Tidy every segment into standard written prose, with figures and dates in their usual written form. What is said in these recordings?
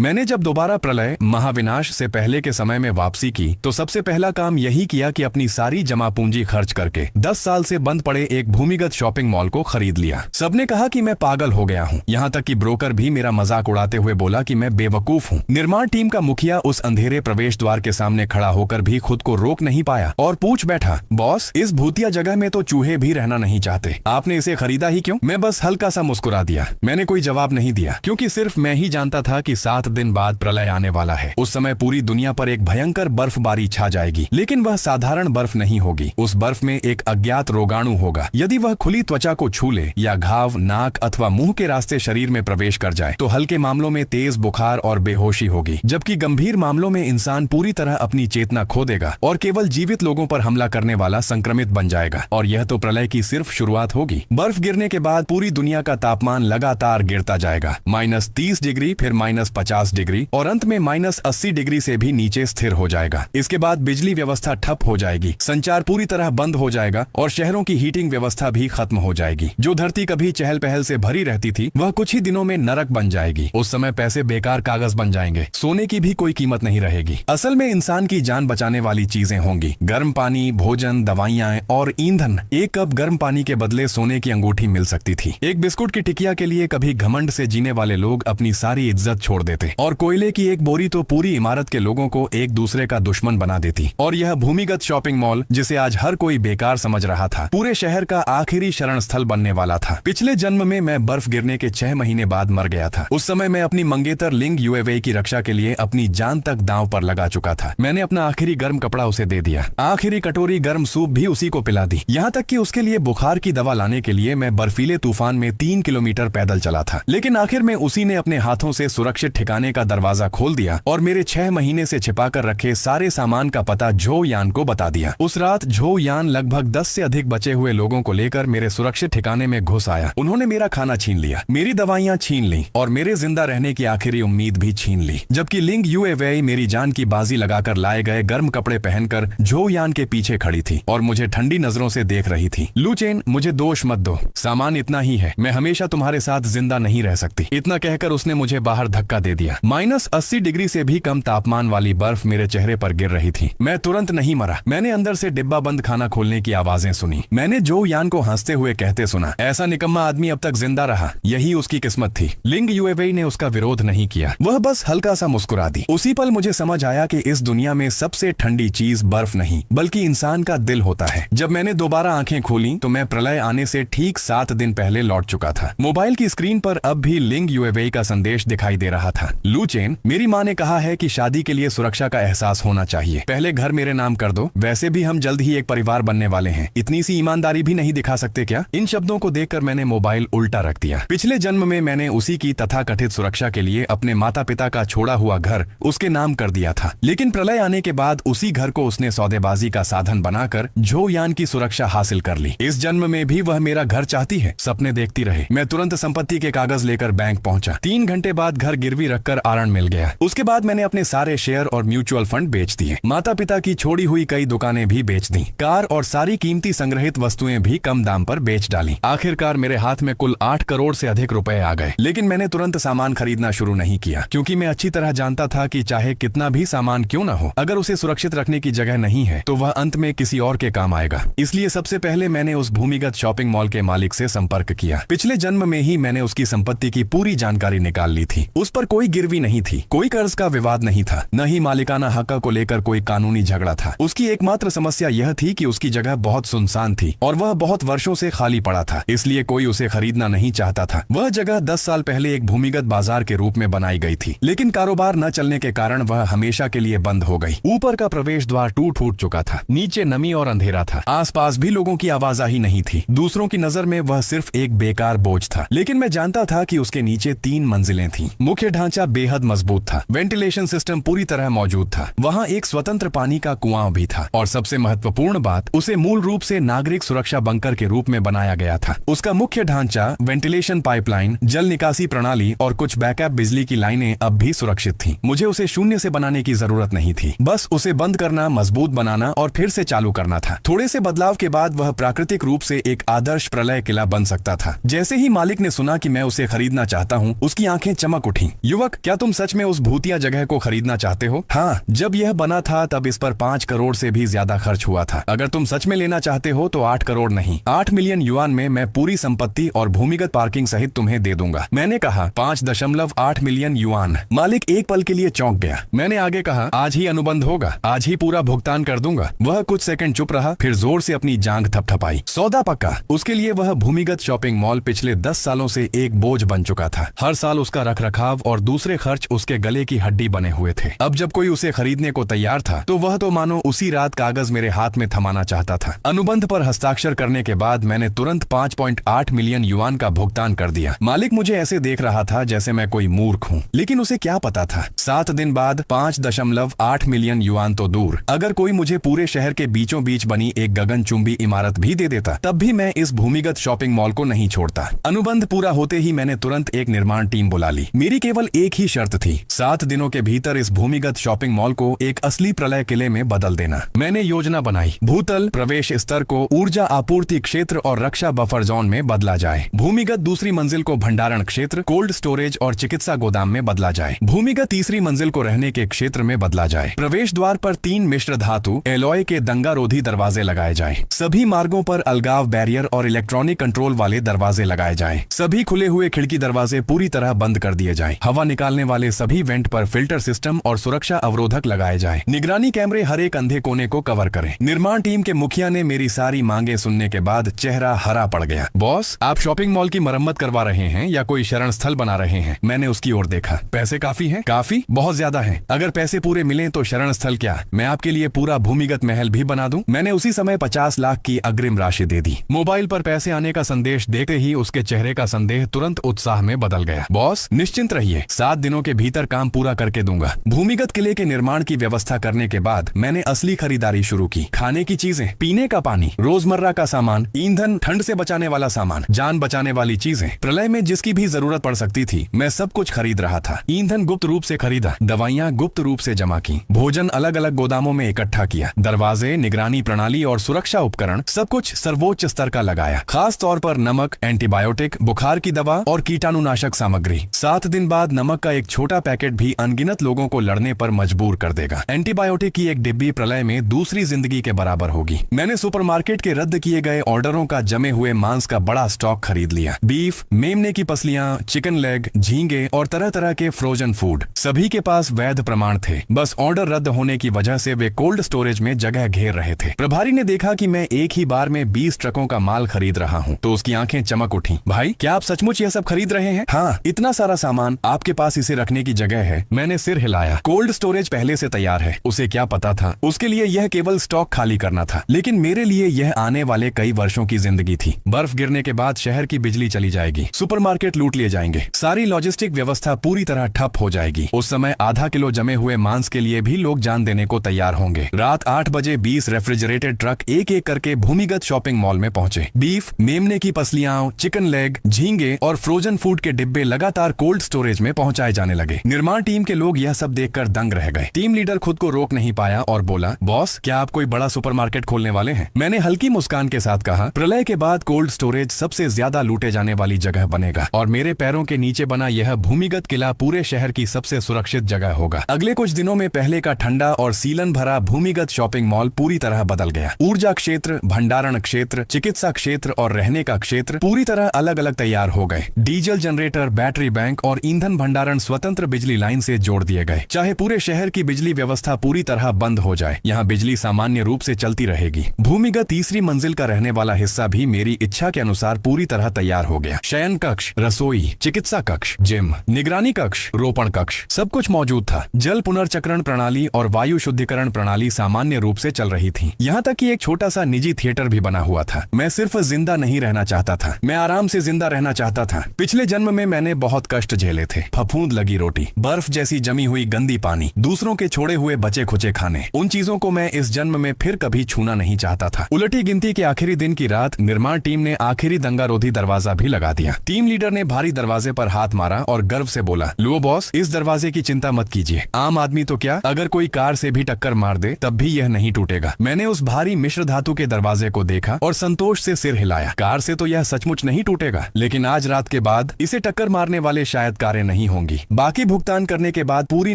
मैंने जब दोबारा प्रलय महाविनाश से पहले के समय में वापसी की तो सबसे पहला काम यही किया कि अपनी सारी जमा पूंजी खर्च करके 10 साल से बंद पड़े एक भूमिगत शॉपिंग मॉल को खरीद लिया। सबने कहा कि मैं पागल हो गया हूँ, यहाँ तक कि ब्रोकर भी मेरा मजाक उड़ाते हुए बोला कि मैं बेवकूफ हूँ। निर्माण टीम का मुखिया उस अंधेरे प्रवेश द्वार के सामने खड़ा होकर भी खुद को रोक नहीं पाया और पूछ बैठा, बॉस इस भूतिया जगह में तो चूहे भी रहना नहीं चाहते, आपने इसे खरीदा ही क्यों? मैं बस हल्का सा मुस्कुरा दिया। मैंने कोई जवाब नहीं दिया क्योंकि सिर्फ मैं ही जानता था कि 7 दिन बाद प्रलय आने वाला है। उस समय पूरी दुनिया पर एक भयंकर बर्फबारी छा जाएगी, लेकिन वह साधारण बर्फ नहीं होगी। उस बर्फ में एक अज्ञात रोगाणु होगा। यदि वह खुली त्वचा को छू ले या घाव, नाक अथवा मुंह के रास्ते शरीर में प्रवेश कर जाए तो हल्के मामलों में तेज बुखार और बेहोशी होगी, जबकि गंभीर मामलों में इंसान पूरी तरह अपनी चेतना खो देगा और केवल जीवित लोगों पर हमला करने वाला संक्रमित बन जाएगा। और यह तो प्रलय की सिर्फ शुरुआत होगी। बर्फ गिरने के बाद पूरी दुनिया का तापमान लगातार गिरता जाएगा, -30 डिग्री, फिर -50 डिग्री और अंत में -80 डिग्री से भी नीचे स्थिर हो जाएगा। इसके बाद बिजली व्यवस्था ठप हो जाएगी, संचार पूरी तरह बंद हो जाएगा और शहरों की हीटिंग व्यवस्था भी खत्म हो जाएगी। जो धरती कभी चहल पहल से भरी रहती थी वह कुछ ही दिनों में नरक बन जाएगी। उस समय पैसे बेकार कागज बन जाएंगे, सोने की भी कोई कीमत नहीं रहेगी। असल में इंसान की जान बचाने वाली चीजें होंगी, गर्म पानी, भोजन, दवाइयां और ईंधन। एक कप गर्म पानी के बदले सोने की अंगूठी मिल सकती थी। एक बिस्कुट की टिकिया के लिए कभी घमंड से जीने वाले लोग अपनी सारी इज्जत छोड़ देते और कोयले की एक बोरी तो पूरी इमारत के लोगों को एक दूसरे का दुश्मन बना देती। और यह भूमिगत शॉपिंग मॉल, जिसे आज हर कोई बेकार समझ रहा था, पूरे शहर का आखिरी शरण स्थल बनने वाला था। पिछले जन्म में मैं बर्फ गिरने के 6 महीने बाद मर गया था। उस समय मैं अपनी मंगेतर लिंग युएवेई की रक्षा के लिए अपनी जान तक दांव पर लगा चुका था। मैंने अपना आखिरी गर्म कपड़ा उसे दे दिया, आखिरी कटोरी गर्म सूप भी उसी को पिला दी, यहाँ तक कि उसके लिए बुखार की दवा लाने के लिए मैं बर्फीले तूफान में 3 किलोमीटर पैदल चला था। लेकिन आखिर में उसी ने अपने हाथों से सुरक्षित ठिकाने का दरवाजा खोल दिया और मेरे 6 महीने से छिपाकर रखे सारे सामान का पता झो यान को बता दिया। उस रात झो यान लगभग 10 से अधिक बचे हुए लोगों को लेकर मेरे सुरक्षित ठिकाने में घुस आया। उन्होंने मेरा खाना छीन लिया, मेरी दवाइयां छीन ली और मेरे जिंदा रहने की आखिरी उम्मीद भी छीन ली। जबकि लिंग युएवेई मेरी जान की बाजी लगाकर लाए गए गर्म कपड़े पहनकर झो यान के पीछे खड़ी थी और मुझे ठंडी नजरों से देख रही थी। लू चेन, मुझे दोष मत दो, सामान इतना ही है, मैं हमेशा तुम्हारे साथ जिंदा नहीं रह सकती। इतना कहकर उसने मुझे बाहर धक्का दे दिया। -80 डिग्री से भी कम तापमान वाली बर्फ मेरे चेहरे पर गिर रही थी। मैं तुरंत नहीं मरा। मैंने अंदर से डिब्बा बंद खाना खोलने की आवाजें सुनी। मैंने जो यान को हंसते हुए कहते सुना, ऐसा निकम्मा आदमी अब तक जिंदा रहा, यही उसकी किस्मत थी। लिंग युएवेई ने उसका विरोध नहीं किया, वह बस हल्का सा मुस्कुरा दी। उसी पल मुझे समझ आया कि इस दुनिया में सबसे ठंडी चीज बर्फ नहीं बल्कि इंसान का दिल होता है। जब मैंने दोबारा आंखें खोली तो मैं प्रलय आने से ठीक 7 दिन पहले लौट चुका था। मोबाइल की स्क्रीन पर अब भी लिंग युएवेई का संदेश दिखाई दे रहा था। लू चेन, मेरी माँ ने कहा है कि शादी के लिए सुरक्षा का एहसास होना चाहिए। पहले घर मेरे नाम कर दो, वैसे भी हम जल्द ही एक परिवार बनने वाले हैं। इतनी सी ईमानदारी भी नहीं दिखा सकते क्या? इन शब्दों को देखकर मैंने मोबाइल उल्टा रख दिया। पिछले जन्म में मैंने उसी की तथाकथित सुरक्षा के लिए अपने माता पिता का छोड़ा हुआ घर उसके नाम कर दिया था। लेकिन प्रलय आने के बाद उसी घर को उसने सौदेबाजी का साधन बनाकर झो यान की सुरक्षा हासिल कर ली। इस जन्म में भी वह मेरा घर चाहती है। सपने देखती रहे। मैं तुरंत संपत्ति के कागज लेकर बैंक पहुंचा। 3 घंटे बाद घर गिरवी रखकर आरण मिल गया। उसके बाद मैंने अपने सारे शेयर और म्यूचुअल फंड बेच दिए। माता पिता की छोड़ी हुई कई दुकानें भी बेच दी। कार और सारी कीमती संग्रहित वस्तुएं भी कम दाम पर बेच डाली। आखिरकार मेरे हाथ में कुल 8 करोड़ से अधिक रुपए आ गए। लेकिन मैंने तुरंत सामान खरीदना शुरू नहीं किया, क्योंकि मैं अच्छी तरह जानता था कि चाहे कितना भी सामान क्यों न हो, अगर उसे सुरक्षित रखने की जगह नहीं है तो वह अंत में किसी और के काम आएगा। इसलिए सबसे पहले मैंने उस भूमिगत शॉपिंग मॉल के मालिक से संपर्क किया। पिछले जन्म में ही मैंने उसकी संपत्ति की पूरी जानकारी निकाल ली थी। उस पर कोई गिरवी नहीं थी, कोई कर्ज का विवाद नहीं था, न ही मालिकाना हक को लेकर कोई कानूनी झगड़ा था। उसकी एकमात्र समस्या यह थी कि उसकी जगह बहुत सुनसान थी और वह बहुत वर्षों से खाली पड़ा था, इसलिए कोई उसे खरीदना नहीं चाहता था। वह जगह 10 साल पहले एक भूमिगत बाजार के रूप में बनाई गई थी, लेकिन कारोबार न चलने के कारण वह हमेशा के लिए बंद हो गई। ऊपर का प्रवेश द्वार टूट फूट चुका था, नीचे नमी और अंधेरा था, आसपास भी लोगों की आवाजाही नहीं थी। दूसरों की नजर में वह सिर्फ एक बेकार बोझ था, लेकिन मैं जानता था कि उसके नीचे 3 मंजिलें थीं। मुख्य ढांचा बेहद मजबूत था, वेंटिलेशन सिस्टम पूरी तरह मौजूद था, वहाँ एक स्वतंत्र पानी का कुआं भी था और सबसे महत्वपूर्ण बात, उसे मूल रूप से नागरिक सुरक्षा बंकर के रूप में बनाया गया था। उसका मुख्य ढांचा, वेंटिलेशन पाइपलाइन, जल निकासी प्रणाली और कुछ बैकअप बिजली की लाइनें अब भी सुरक्षित थीं। मुझे उसे शून्य से बनाने की जरूरत नहीं थी, बस उसे बंद करना, मजबूत बनाना और फिर से चालू करना था। थोड़े से बदलाव के बाद वह प्राकृतिक रूप से एक आदर्श प्रलय किला बन सकता था। जैसे ही मालिक ने सुना कि मैं उसे खरीदना चाहता हूँ, उसकी आंखें चमक उठी। युवक दीपक, क्या तुम सच में उस भूतिया जगह को खरीदना चाहते हो? हाँ, जब यह बना था तब इस पर 5 करोड़ से भी ज्यादा खर्च हुआ था। अगर तुम सच में लेना चाहते हो तो 8 करोड़ नहीं, 8 मिलियन युआन में मैं पूरी संपत्ति और भूमिगत पार्किंग सहित तुम्हें दे दूंगा। मैंने कहा 5.8 मिलियन युआन। मालिक एक पल के लिए चौंक गया। मैंने आगे कहा, आज ही अनुबंध होगा, आज ही पूरा भुगतान कर दूंगा। वह कुछ सेकंड चुप रहा, फिर जोर से अपनी जांघ थपथपाई। सौदा पक्का। उसके लिए वह भूमिगत शॉपिंग मॉल पिछले 10 सालों से एक बोझ बन चुका था। हर साल उसका रखरखाव और दूसरे खर्च उसके गले की हड्डी बने हुए थे। अब जब कोई उसे खरीदने को तैयार था तो वह तो मानो उसी रात कागज मेरे हाथ में थमाना चाहता था। अनुबंध पर हस्ताक्षर करने के बाद मैंने तुरंत 5.8 मिलियन युआन का भुगतान कर दिया। मालिक मुझे ऐसे देख रहा था जैसे मैं कोई मूर्ख हूँ, लेकिन उसे क्या पता था 7 दिन बाद 5.8 मिलियन युआन तो दूर, अगर कोई मुझे पूरे शहर के बीचों बीच बनी एक गगनचुंबी इमारत भी दे देता तब भी मैं इस भूमिगत शॉपिंग मॉल को नहीं छोड़ता। अनुबंध पूरा होते ही मैंने तुरंत एक निर्माण टीम बुला ली। मेरी केवल एक ही शर्त थी, 7 दिनों के भीतर इस भूमिगत शॉपिंग मॉल को एक असली प्रलय किले में बदल देना। मैंने योजना बनाई, भूतल प्रवेश स्तर को ऊर्जा आपूर्ति क्षेत्र और रक्षा बफर जोन में बदला जाए। भूमिगत दूसरी मंजिल को भंडारण क्षेत्र, कोल्ड स्टोरेज और चिकित्सा गोदाम में बदला जाए। भूमिगत तीसरी मंजिल को रहने के क्षेत्र में बदला जाए। प्रवेश द्वार पर 3 मिश्र धातु एलॉय के दंगारोधी दरवाजे लगाए जाए। सभी मार्गों पर अलगाव बैरियर और इलेक्ट्रॉनिक कंट्रोल वाले दरवाजे लगाए जाए। सभी खुले हुए खिड़की दरवाजे पूरी तरह बंद कर दिए जाए। हवा निकालने वाले सभी वेंट पर फिल्टर सिस्टम और सुरक्षा अवरोधक लगाए जाए। निगरानी कैमरे हर एक अंधे कोने को कवर करें। निर्माण टीम के मुखिया ने मेरी सारी मांगे सुनने के बाद चेहरा हरा पड़ गया। बॉस, आप शॉपिंग मॉल की मरम्मत करवा रहे हैं या कोई शरण स्थल बना रहे हैं? मैंने उसकी ओर देखा। पैसे काफी हैं? काफी? बहुत ज्यादा हैं। अगर पैसे पूरे मिले तो शरण स्थल क्या, मैं आपके लिए पूरा भूमिगत महल भी बना दूं। मैंने उसी समय 50 लाख की अग्रिम राशि दे दी। मोबाइल पर पैसे आने का संदेश देखते ही उसके चेहरे का संदेह तुरंत उत्साह में बदल गया। बॉस, निश्चिंत रहिए, 7 दिनों के भीतर काम पूरा करके दूंगा। भूमिगत किले के निर्माण की व्यवस्था करने के बाद मैंने असली खरीदारी शुरू की। खाने की चीजें, पीने का पानी, रोजमर्रा का सामान, ईंधन, ठंड से बचाने वाला सामान, जान बचाने वाली चीजें, प्रलय में जिसकी भी जरूरत पड़ सकती थी मैं सब कुछ खरीद रहा था। ईंधन गुप्त रूप से खरीदा, दवाइयाँ गुप्त रूप से जमा की, भोजन अलग अलग गोदामों में इकट्ठा किया, दरवाजे, निगरानी प्रणाली और सुरक्षा उपकरण सब कुछ सर्वोच्च स्तर का लगाया। खास तौर पर नमक, एंटीबायोटिक, बुखार की दवा और कीटाणुनाशक सामग्री। 7 दिन बाद नमक का एक छोटा पैकेट भी अनगिनत लोगों को लड़ने पर मजबूर कर देगा। एंटीबायोटिक की एक डिब्बी प्रलय में दूसरी जिंदगी के बराबर होगी। मैंने सुपरमार्केट के रद्द किए गए ऑर्डरों का जमे हुए मांस का बड़ा स्टॉक खरीद लिया। बीफ, मेमने की पसलियां, चिकन लेग, झींगे और तरह तरह के फ्रोजन फूड, सभी के पास वैध प्रमाण थे। बस ऑर्डर रद्द होने की वजह से वे कोल्ड स्टोरेज में जगह घेर रहे थे। प्रभारी ने देखा कि मैं एक ही बार में 20 ट्रकों का माल खरीद रहा हूँ तो उसकी आंखें चमक उठी। भाई, क्या आप सचमुच यह सब खरीद रहे हैं? हाँ, इतना सारा सामान, आपके पास इसे रखने की जगह है? मैंने सिर हिलाया। कोल्ड स्टोरेज पहले से तैयार है। उसे क्या पता था, उसके लिए यह केवल स्टॉक खाली करना था, लेकिन मेरे लिए यह आने वाले कई वर्षों की जिंदगी थी। बर्फ गिरने के बाद शहर की बिजली चली जाएगी, सुपरमार्केट लूट लिए जाएंगे, सारी लॉजिस्टिक व्यवस्था पूरी तरह ठप हो जाएगी। उस समय आधा किलो जमे हुए मांस के लिए भी लोग जान देने को तैयार होंगे। रात 8 बजे 20 रेफ्रिजरेटेड ट्रक एक एक करके भूमिगत शॉपिंग मॉल में पहुंचे। बीफ, मेमने की पसलियां, चिकन लेग, झींगे और फ्रोजन फूड के डिब्बे लगातार कोल्ड स्टोरेज में पहुंचाए जाने लगे। निर्माण टीम के लोग यह सब देखकर दंग रह गए। टीम लीडर खुद को रोक नहीं पाया और बोला, बॉस, क्या आप कोई बड़ा सुपरमार्केट खोलने वाले हैं? मैंने हल्की मुस्कान के साथ कहा, प्रलय के बाद कोल्ड स्टोरेज सबसे ज्यादा लूटे जाने वाली जगह बनेगा और मेरे पैरों के नीचे बना यह भूमिगत किला पूरे शहर की सबसे सुरक्षित जगह होगा। अगले कुछ दिनों में पहले का ठंडा और सीलन भरा भूमिगत शॉपिंग मॉल पूरी तरह बदल गया। ऊर्जा क्षेत्र, भंडारण क्षेत्र, चिकित्सा क्षेत्र और रहने का क्षेत्र पूरी तरह अलग अलग तैयार हो गए। डीजल जनरेटर, बैटरी बैंक और ईंधन भंडारण स्वतंत्र बिजली लाइन से जोड़ दिए गए। चाहे पूरे शहर की बिजली व्यवस्था पूरी तरह बंद हो जाए, यहाँ बिजली सामान्य रूप से चलती रहेगी। भूमिगत तीसरी मंजिल का रहने वाला हिस्सा भी मेरी इच्छा के अनुसार पूरी तरह तैयार हो गया। शयन कक्ष, रसोई, चिकित्सा कक्ष, जिम, निगरानी कक्ष, रोपण कक्ष, सब कुछ मौजूद था। जल पुनर्चक्रण प्रणाली और वायु शुद्धिकरण प्रणाली सामान्य रूप से चल रही थी। यहाँ तक कि एक छोटा सा निजी थिएटर भी बना हुआ था। मैं सिर्फ जिंदा नहीं रहना चाहता था, मैं आराम से जिंदा रहना चाहता था। पिछले जन्म में मैंने बहुत कष्ट झेले थे। फफूंद लगी रोटी, बर्फ जैसी जमी हुई गंदी पानी, दूसरों के छोड़े हुए बचे खुचे खाने, उन चीजों को मैं इस जन्म में फिर कभी छूना नहीं चाहता था। उलटी गिनती के आखिरी दिन की रात निर्माण टीम ने आखिरी दंगारोधी दरवाजा भी लगा दिया। टीम लीडर ने भारी दरवाजे पर हाथ मारा और गर्व से बोला, लो बॉस, इस दरवाजे की चिंता मत कीजिए। आम आदमी तो क्या, अगर कोई कार से भी टक्कर मार दे तब भी यह नहीं टूटेगा। मैंने उस भारी मिश्र धातु के दरवाजे को देखा और संतोष से सिर हिलाया। कार से तो यह सचमुच नहीं टूटेगा, लेकिन आज रात के बाद इसे टक्कर मारने वाले शायद कारें नहीं होंगी। बाकी भुगतान करने के बाद पूरी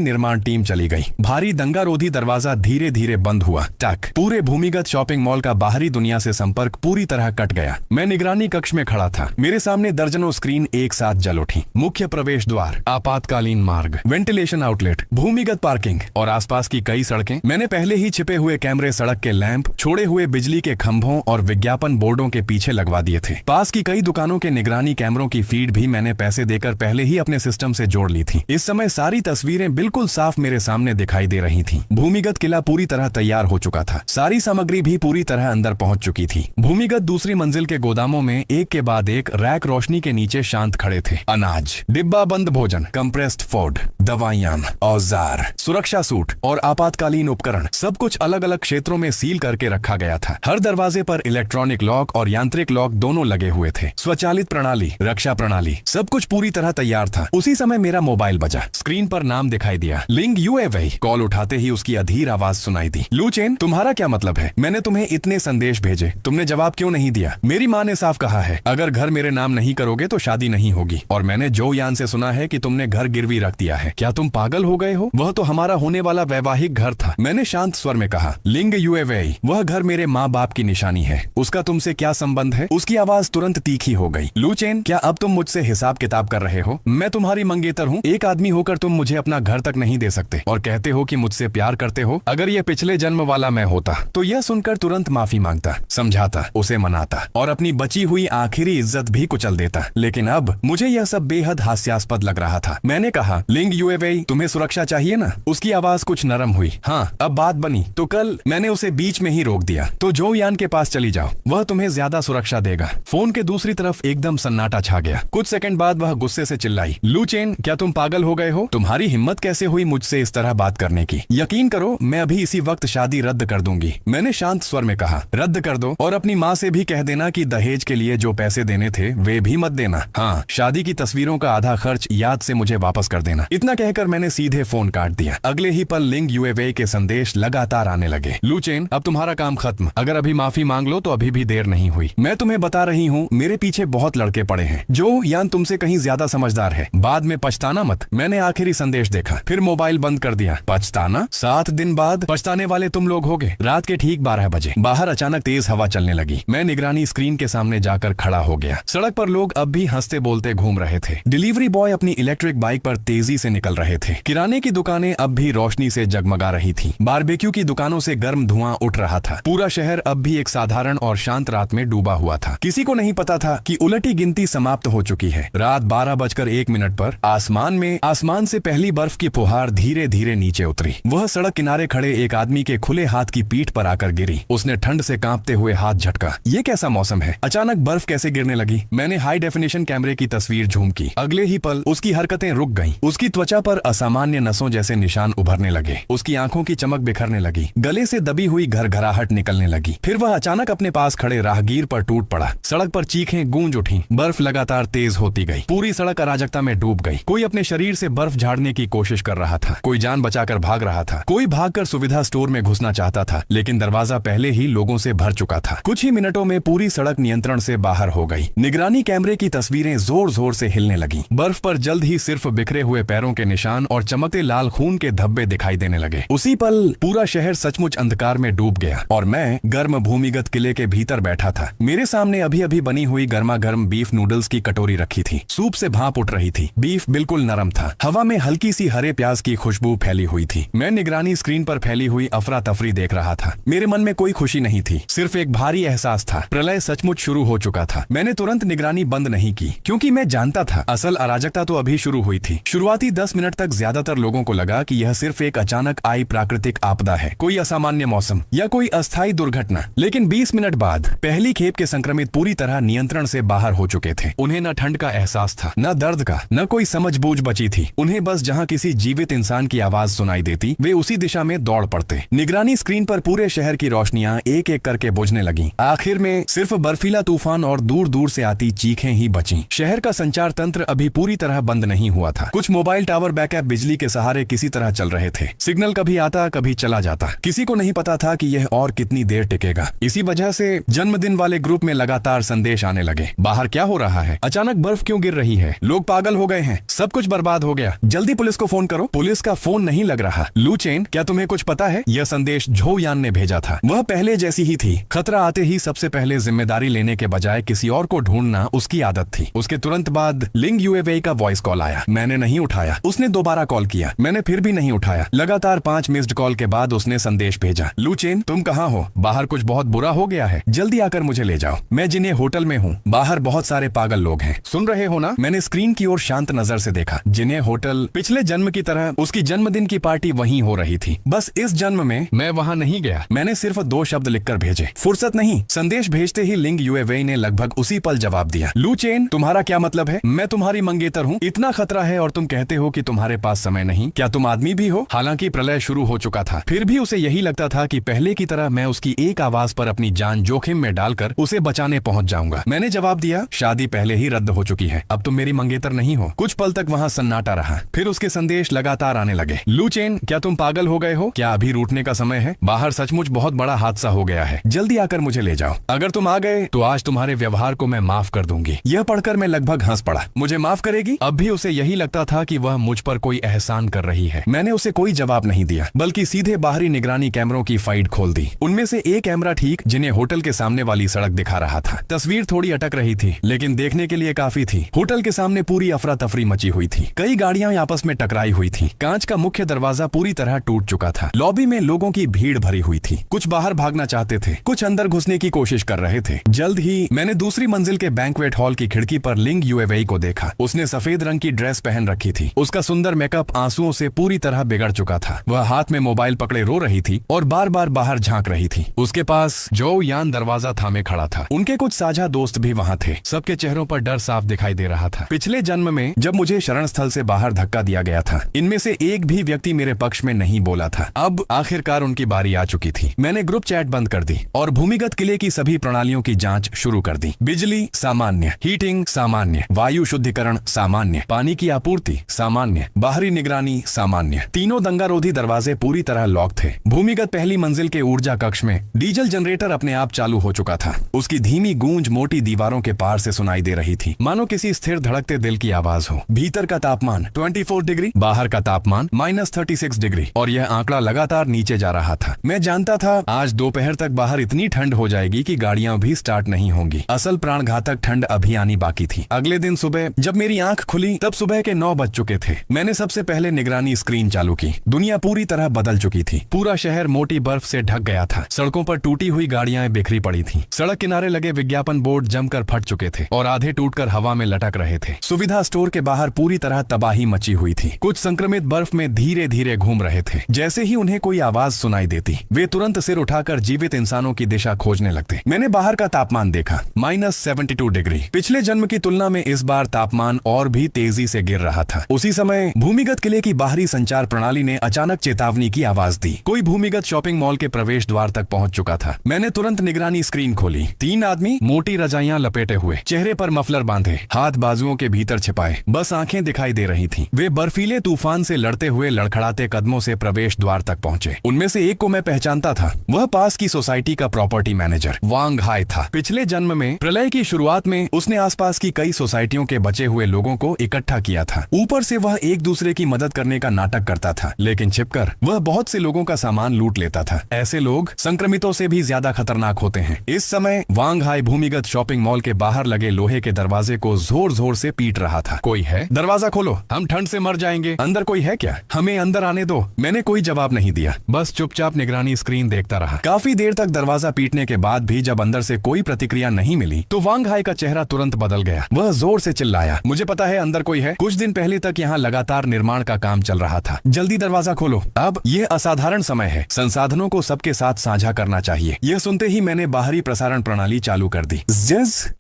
निर्माण टीम चली गई। भारी दंगारोधी दरवाजा धीरे धीरे बंद हुआ। टक, पूरे भूमिगत शॉपिंग मॉल का बाहरी दुनिया से संपर्क पूरी तरह कट गया। मैं निगरानी कक्ष में खड़ा था। मेरे सामने दर्जनों स्क्रीन एक साथ जल उठी। मुख्य प्रवेश द्वार, आपातकालीन मार्ग, वेंटिलेशन आउटलेट, भूमिगत पार्किंग और आसपास की कई सड़कें। मैंने पहले ही छिपे हुए कैमरे, सड़क के लैंप, छोड़े हुए बिजली के खंभों और विज्ञापन बोर्डों के पीछे लगवा दिए थे। पास की कई दुकानों के निगरानी कैमरों की फीड भी मैंने पैसे देकर पहले ही अपने सिस्टम से जोड़ ली थी। इस समय सारी तस्वीरें बिल्कुल साफ मेरे सामने दिखाई दे रही थी। भूमिगत किला पूरी तरह तैयार हो चुका था। सारी सामग्री भी पूरी तरह अंदर पहुंच चुकी थी। भूमिगत दूसरी मंजिल के गोदामों में एक के बाद एक रैक रोशनी के नीचे शांत खड़े थे। अनाज, डिब्बा बंद भोजन, कंप्रेस्ड फूड, दवाइयां, औजार, सुरक्षा सूट और आपातकालीन उपकरण, सब कुछ अलग अलग क्षेत्रों में सील करके रखा गया था। हर दरवाजे पर इलेक्ट्रॉनिक लॉक और यांत्रिक लॉक दोनों लगे हुए थे। स्वचालित प्रणाली, रक्षा प्रणाली, सब कुछ पूरी तरह तैयार था। उसी समय मेरा मोबाइल बजा। स्क्रीन पर नाम दिखाई दिया, लिंग यूएवी। कॉल उठाते ही उसकी अधीर आवाज सुनाई दी, लू चेन, तुम्हारा क्या मतलब है? मैंने तुम्हें इतने संदेश भेजे, तुमने जवाब क्यों नहीं दिया? मेरी माँ ने साफ कहा है, अगर घर मेरे नाम नहीं करोगे तो शादी नहीं होगी। और मैंने जो यान से सुना है कि तुमने घर गिरवी रख दिया है। क्या तुम पागल हो गए हो? वह तो हमारा होने वाला वैवाहिक घर था। मैंने शांत स्वर में कहा, लिंग यूएवी, वह घर मेरे माँ बाप की निशानी है। उसका तुमसे क्या संबंध है? उसकी आवाज तुरंत तीखी हो गई। लू चेन, क्या अब तुम मुझसे हिसाब किताब कर रहे हो? मैं तुम्हारी मंगेतर हूँ। एक आदमी होकर तुम मुझे अपना घर तक नहीं दे सकते और कहते हो कि मुझसे प्यार करते हो। अगर यह पिछले जन्म वाला मैं होता तो यह सुनकर तुरंत माफी मांगता, समझाता, उसे मनाता और अपनी बची हुई आखिरी इज्जत भी कुचल देता। लेकिन अब मुझे यह सब बेहद हास्यास्पद लग रहा था। मैंने कहा, लिंग यूएवी, तुम्हें सुरक्षा चाहिए ना? उसकी आवाज कुछ नरम हुई। हाँ, अब बात बनी तो कल। मैंने उसे बीच में ही रोक दिया। तो जो यान के पास चली जाओ, वह तुम्हें ज्यादा सुरक्षा देगा। फोन के दूसरी तरफ एकदम सन्नाटा छा गया। कुछ सेकंड बाद वह गुस्से से चिल्लाई, लू चेन, क्या तुम पागल हो गए हो? तुम्हारी हिम्मत कैसे हुई मुझसे इस तरह बात करने की? यकीन करो, मैं अभी इसी वक्त शादी रद्द कर दूंगी। मैंने शांत स्वर में कहा, रद्द कर दो और अपनी माँ से भी कह देना कि दहेज के लिए जो पैसे देने थे वे भी मत देना। हाँ, शादी की तस्वीरों का आधा खर्च याद से मुझे वापस कर देना। इतना कहकर मैंने सीधे फोन काट दिया। अगले ही पल लिंग यूएवी के संदेश लगातार आने लगे। लू चेन, अब तुम्हारा काम खत्म। अगर अभी माफी मांग लो तो अभी भी देर नहीं हुई। मैं तुम्हें बता रही हूँ, मेरे पीछे बहुत लड़के पड़े हैं जो यान तुमसे कहीं ज्यादा समझदार है। बाद में पछताना मत। मैंने आखिरी संदेश देखा, फिर मोबाइल बंद कर दिया। पछताना? 7 दिन बाद पछताने वाले तुम लोग होगे। रात के ठीक 12 बजे बाहर अचानक तेज हवा चलने लगी। मैं निगरानी स्क्रीन के सामने जाकर खड़ा हो गया। सड़क पर लोग अब भी हंसते बोलते घूम रहे थे। डिलीवरी बॉय अपनी इलेक्ट्रिक बाइक पर तेजी से निकल रहे थे। किराने की दुकानें अब भी रोशनी से जगमगा रही थी। बारबेक्यू की दुकानों से गर्म धुआं उठ रहा था। पूरा शहर अब भी एक साधारण और शांत रात में डूबा हुआ था। किसी को नहीं पता था कि उलटी गिनती समाप्त हो चुकी है। रात 12:01 पर आसमान से पहली बर्फ की फुहार धीरे धीरे नीचे उतरी। वह सड़क किनारे खड़े एक आदमी के खुले हाथ की पीठ पर आकर गिरी। उसने ठंड से कांपते हुए हाथ झटका। ये कैसा मौसम है? अचानक बर्फ कैसे गिरने लगी? मैंने हाई डेफिनेशन कैमरे की तस्वीर झूम की। अगले ही पल उसकी हरकतें रुक गईं। उसकी त्वचा पर असामान्य नसों जैसे निशान उभरने लगे। उसकी आंखों की चमक बिखरने लगी। गले से दबी हुई घरघराहट निकलने लगी। फिर वह अचानक अपने पास खड़े राहगीर पर टूट पड़ा। सड़क पर चीखें गूंज उठी। बर्फ लगातार तेज होती गई। पूरी सड़क अराजकता में डूब गई। कोई अपने शरीर से बर्फ झाड़ने की कोशिश कर रहा था। कोई जान बचाकर भाग रहा था। कोई भागकर सुविधा स्टोर में घुसना चाहता था, लेकिन दरवाजा पहले ही लोगों से भर चुका था। कुछ ही मिनटों में पूरी सड़क नियंत्रण से बाहर हो गई। निगरानी कैमरे की तस्वीरें जोर जोर से हिलने लगी। बर्फ पर जल्द ही सिर्फ बिखरे हुए पैरों के निशान और चमकते लाल खून के धब्बे दिखाई देने लगे। उसी पल पूरा शहर सचमुच अंधकार में डूब गया और मैं गर्म भूमिगत किले के भीतर बैठा था। मेरे सामने अभी अभी बनी हुई गर्मा गर्म बीफ नूडल्स की कटोरी रखी थी। सूप से भाप उठ रही थी। बीफ बिल्कुल नरम था। हवा में हल्की सी हरे प्याज की खुशबू फैली हुई थी। मैं निगरानी स्क्रीन पर फैली हुई अफरा तफरी देख रहा था। मेरे मन में कोई खुशी नहीं थी, सिर्फ एक भारी एहसास था। प्रलय सचमुच शुरू हो चुका था। मैंने तुरंत निगरानी बंद नहीं की, क्योंकि मैं जानता था असल अराजकता तो अभी शुरू हुई थी। शुरुआती 10 मिनट तक ज्यादातर लोगों को लगा कि यह सिर्फ एक अचानक आई प्राकृतिक आपदा है, कोई असामान्य मौसम या कोई अस्थायी दुर्घटना। लेकिन 20 मिनट बाद पहली खेप के संक्रमित पूरी तरह नियंत्रण से बाहर हो चुके थे। उन्हें न ठंड का एहसास था, न दर्द का, न कोई समझबूझ बची थी। उन्हें बस जहां किसी जीवित इंसान की आवाज सुनाई देती, वे उसी दिशा में दौड़ पड़ते। निगरानी स्क्रीन पर पूरे शहर की रोशनियां एक एक करके बुझने लगी। आखिर में सिर्फ बर्फीला तूफान और दूर दूर से आती चीखें ही बची। शहर का संचार तंत्र अभी पूरी तरह बंद नहीं हुआ था। कुछ मोबाइल टावर बैकअप बिजली के सहारे किसी तरह चल रहे थे। सिग्नल कभी आता कभी चला जाता। किसी को नहीं पता था कि यह और कितनी देर टिकेगा। इसी वजह से जन्मदिन वाले ग्रुप में लगातार संदेश आने लगे। बाहर क्या हो रहा है? अचानक बर्फ क्यों गिर रही है? लोग पागल हो गए हैं। सब कुछ बर्बाद हो गया, जल्दी पुलिस को फोन करो। पुलिस का फोन नहीं लग रहा। लू चेन, क्या तुम्हें कुछ पता है? यह संदेश झो यान ने भेजा था। वह पहले जैसी ही थी। खतरा आते ही सबसे पहले जिम्मेदारी लेने के बजाय किसी और को ढूंढना उसकी आदत थी। उसके तुरंत बाद लिंग यूएवेई का वॉइस कॉल आया। मैंने नहीं उठाया। उसने दोबारा कॉल किया, मैंने फिर भी नहीं उठाया। लगातार 5 मिस्ड कॉल के बाद उसने संदेश भेजा, लू चेन तुम कहाँ हो? बाहर कुछ बहुत बुरा हो गया है, जल्दी आकर मुझे ले जाओ। मैं जिन्हें होटल में हूँ, बाहर बहुत सारे पागल लोग हैं। सुन रहे हो ना? मैंने स्क्रीन की ओर शांत नजर से देखा। जिन्हें होटल, पिछले जन्म की तरह उसकी जन्मदिन की पार्टी वहीं हो रही थी। बस इस जन्म में मैं वहां नहीं गया। मैंने सिर्फ 2 शब्द लिखकर भेजे, फुर्सत नहीं। संदेश भेजते ही लिंग यूएवेई ने लगभग उसी पल जवाब दिया, लू चेन तुम्हारा क्या मतलब है? मैं तुम्हारी मंगेतर हूँ। इतना खतरा है और तुम कहते हो कि तुम्हारे पास समय नहीं। क्या तुम आदमी भी हो? हालांकि प्रलय शुरू हो चुका था, फिर भी उसे यही लगता था कि पहले की तरह मैं उसकी एक आवाज पर अपनी जान जोखिम में डालकर उसे बचाने पहुंच जाऊंगा। मैंने जवाब दिया, शादी पहले ही रद्द हो चुकी है, अब तुम मेरी मंगेतर नहीं हो। कुछ पल तक वहां सन्नाटा रहा, फिर उसके संदेश लगातार आने लगे। लू चेन क्या तुम पागल हो गए हो? क्या अभी रूठने का समय है? बाहर सचमुच बहुत बड़ा हादसा हो गया है, जल्दी आकर मुझे ले जाओ। अगर तुम आ गए तो आज तुम्हारे व्यवहार को मैं माफ कर दूंगी। यह पढ़कर मैं लगभग हंस पड़ा। मुझे माफ करेगी? अब भी उसे यही लगता था कि वह मुझ पर कोई एहसान कर रही है। मैंने उसे कोई जवाब नहीं दिया, बल्कि सीधे बाहरी निगरानी कैमरों की फाइट खोल दी। उनमें से एक कैमरा ठीक जिन्हें होटल के सामने वाली सड़क दिखा रहा था। तस्वीर थोड़ी अटक रही थी, लेकिन देखने के लिए काफी थी। होटल के सामने पूरी अफरा तफरी मची हुई थी। कई गाड़ियां आपस में टकराई हुई थी। कांच का मुख्य दरवाजा पूरी तरह टूट चुका था। लॉबी में लोगों की भीड़ भरी हुई थी। कुछ बाहर भागना चाहते थे, कुछ अंदर घुसने की कोशिश कर रहे थे। जल्द ही मैंने दूसरी मंजिल के बैंक्वेट हॉल की खिड़की पर लिंग यूएवेई को देखा। उसने सफेद रंग की ड्रेस पहन रखी थी। उसका सुंदर मेकअप आंसुओं से पूरी तरह बिगड़ चुका था। वह हाथ में मोबाइल पकड़े रो रही थी और बार बार बाहर झांक रही थी। उसके पास जो यान दरवाजा थामे खड़ा था। उनके कुछ साझा दोस्त भी वहां थे। सबके चेहरों पर डर साफ दिखाई दे रहा था। पिछले जन्म में जब मुझे शरण स्थल से बाहर धक्का दिया गया था, इनमें से एक भी व्यक्ति मेरे पक्ष में नहीं बोला था। अब आखिरकार उनकी बारी आ चुकी थी। मैंने ग्रुप चैट बंद कर दी और भूमिगत किले की सभी प्रणालियों की जांच शुरू कर दी। बिजली सामान्य, हीटिंग सामान्य, वायु शुद्धिकरण सामान्य, पानी की आपूर्ति सामान्य, बाहरी निगरानी सामान्य। तीनों दंगारोधी दरवाजे पूरी तरह लॉक थे। भूमिगत पहली मंजिल के ऊर्जा कक्ष में डीजल जनरेटर अपने आप चालू हो चुका था। उसकी धीमी गूंज मोटी दीवारों के पार से सुनाई दे रही थी, मानो किसी स्थिर धड़कते दिल की आवाज हो। भीतर का तापमान 24 डिग्री, बाहर का तापमान -36 डिग्री, और यह आंकड़ा लगातार नीचे जा रहा था। मैं जानता था आज दोपहर तक बाहर इतनी ठंड हो जाएगी कि गाड़ियां भी स्टार्ट नहीं होंगी। असल प्राणघातक ठंड अभी आनी बाकी थी। अगले दिन सुबह जब मेरी आंख खुली तब सुबह के 9 बज चुके थे। मैंने सबसे पहले निगरानी स्क्रीन चालू की। दुनिया पूरी तरह बदल चुकी थी। पूरा शहर मोटी बर्फ से ढक गया था। सड़कों पर टूटी हुई गाड़ियां बिखरी पड़ी थीं। सड़क किनारे लगे विज्ञापन बोर्ड जमकर फट चुके थे और आधे टूटकर हवा में लटक रहे थे। सुविधा स्टोर के बाहर पूरी तरह तबाही मची हुई थी। कुछ संक्रमित बर्फ में धीरे धीरे घूम रहे थे। जैसे ही उन्हें कोई आवाज सुनाई देती, वे तुरंत सिर उठाकर जीवित इंसानों की दिशा खोजने लगते। मैंने बाहर का तापमान देखा, -72 डिग्री। पिछले जन्म की तुलना में इस बार तापमान और भी तेजी से गिर रहा था। उसी समय भूमिगत किले की बाहरी संचार प्रणाली ने अचानक चेतावनी की आवाज दी। कोई भूमिगत शॉपिंग मॉल के प्रवेश द्वार तक पहुंच चुका था। मैंने तुरंत निगरानी स्क्रीन खोली। 3 आदमी मोटी रजाइयां लपेटे हुए, चेहरे पर मफलर बांधे, हाथ बाजुओं के भीतर छिपाए, बस आंखें दिखाई दे रही थीं। वे बर्फीले तूफान से लड़ते हुए लड़खड़ाते कदमों से प्रवेश द्वार तक पहुंचे। उनमें से एक को मैं पहचानता था। वह पास की सोसाइटी का प्रॉपर्टी मैनेजर वांग हाई था। पिछले जन्म में प्रलय की शुरुआत में उसने आसपास की कई सोसाइटियों के बचे हुए लोगों को इकट्ठा किया था। ऊपर से वह एक दूसरे की मदद करने का नाटक करता था, लेकिन छिपकर वह बहुत से लोगों का सामान लूट लेता था। ऐसे लोग संक्रमितों से भी ज्यादा खतरनाक होते हैं। इस समय वांग हाई भूमिगत शॉपिंग मॉल के बाहर लगे लोहे के दरवाजे को जोर जोर से पीट रहा था। कोई है? दरवाजा खोलो, हम ठंड से मर जाएंगे। अंदर कोई है क्या? हमें अंदर आने दो। मैंने कोई जवाब नहीं दिया, बस चुपचाप निगरानी स्क्रीन देखता रहा। काफी देर तक दरवाजा पीटने के बाद भी जब अंदर से कोई प्रतिक्रिया नहीं मिली तो वांग हाई का चेहरा तुरंत बदल गया। वह जोर से चिल्लाया, मुझे पता है अंदर कोई है। कुछ दिन पहले तक यहाँ लगातार निर्माण का काम चल रहा था। जल्दी दरवाजा खोलो। अब यह असाधारण समय है, संसाधनों को सबके साथ साझा करना चाहिए। यह सुनते ही मैंने बाहरी प्रसारण प्रणाली चालू कर दी।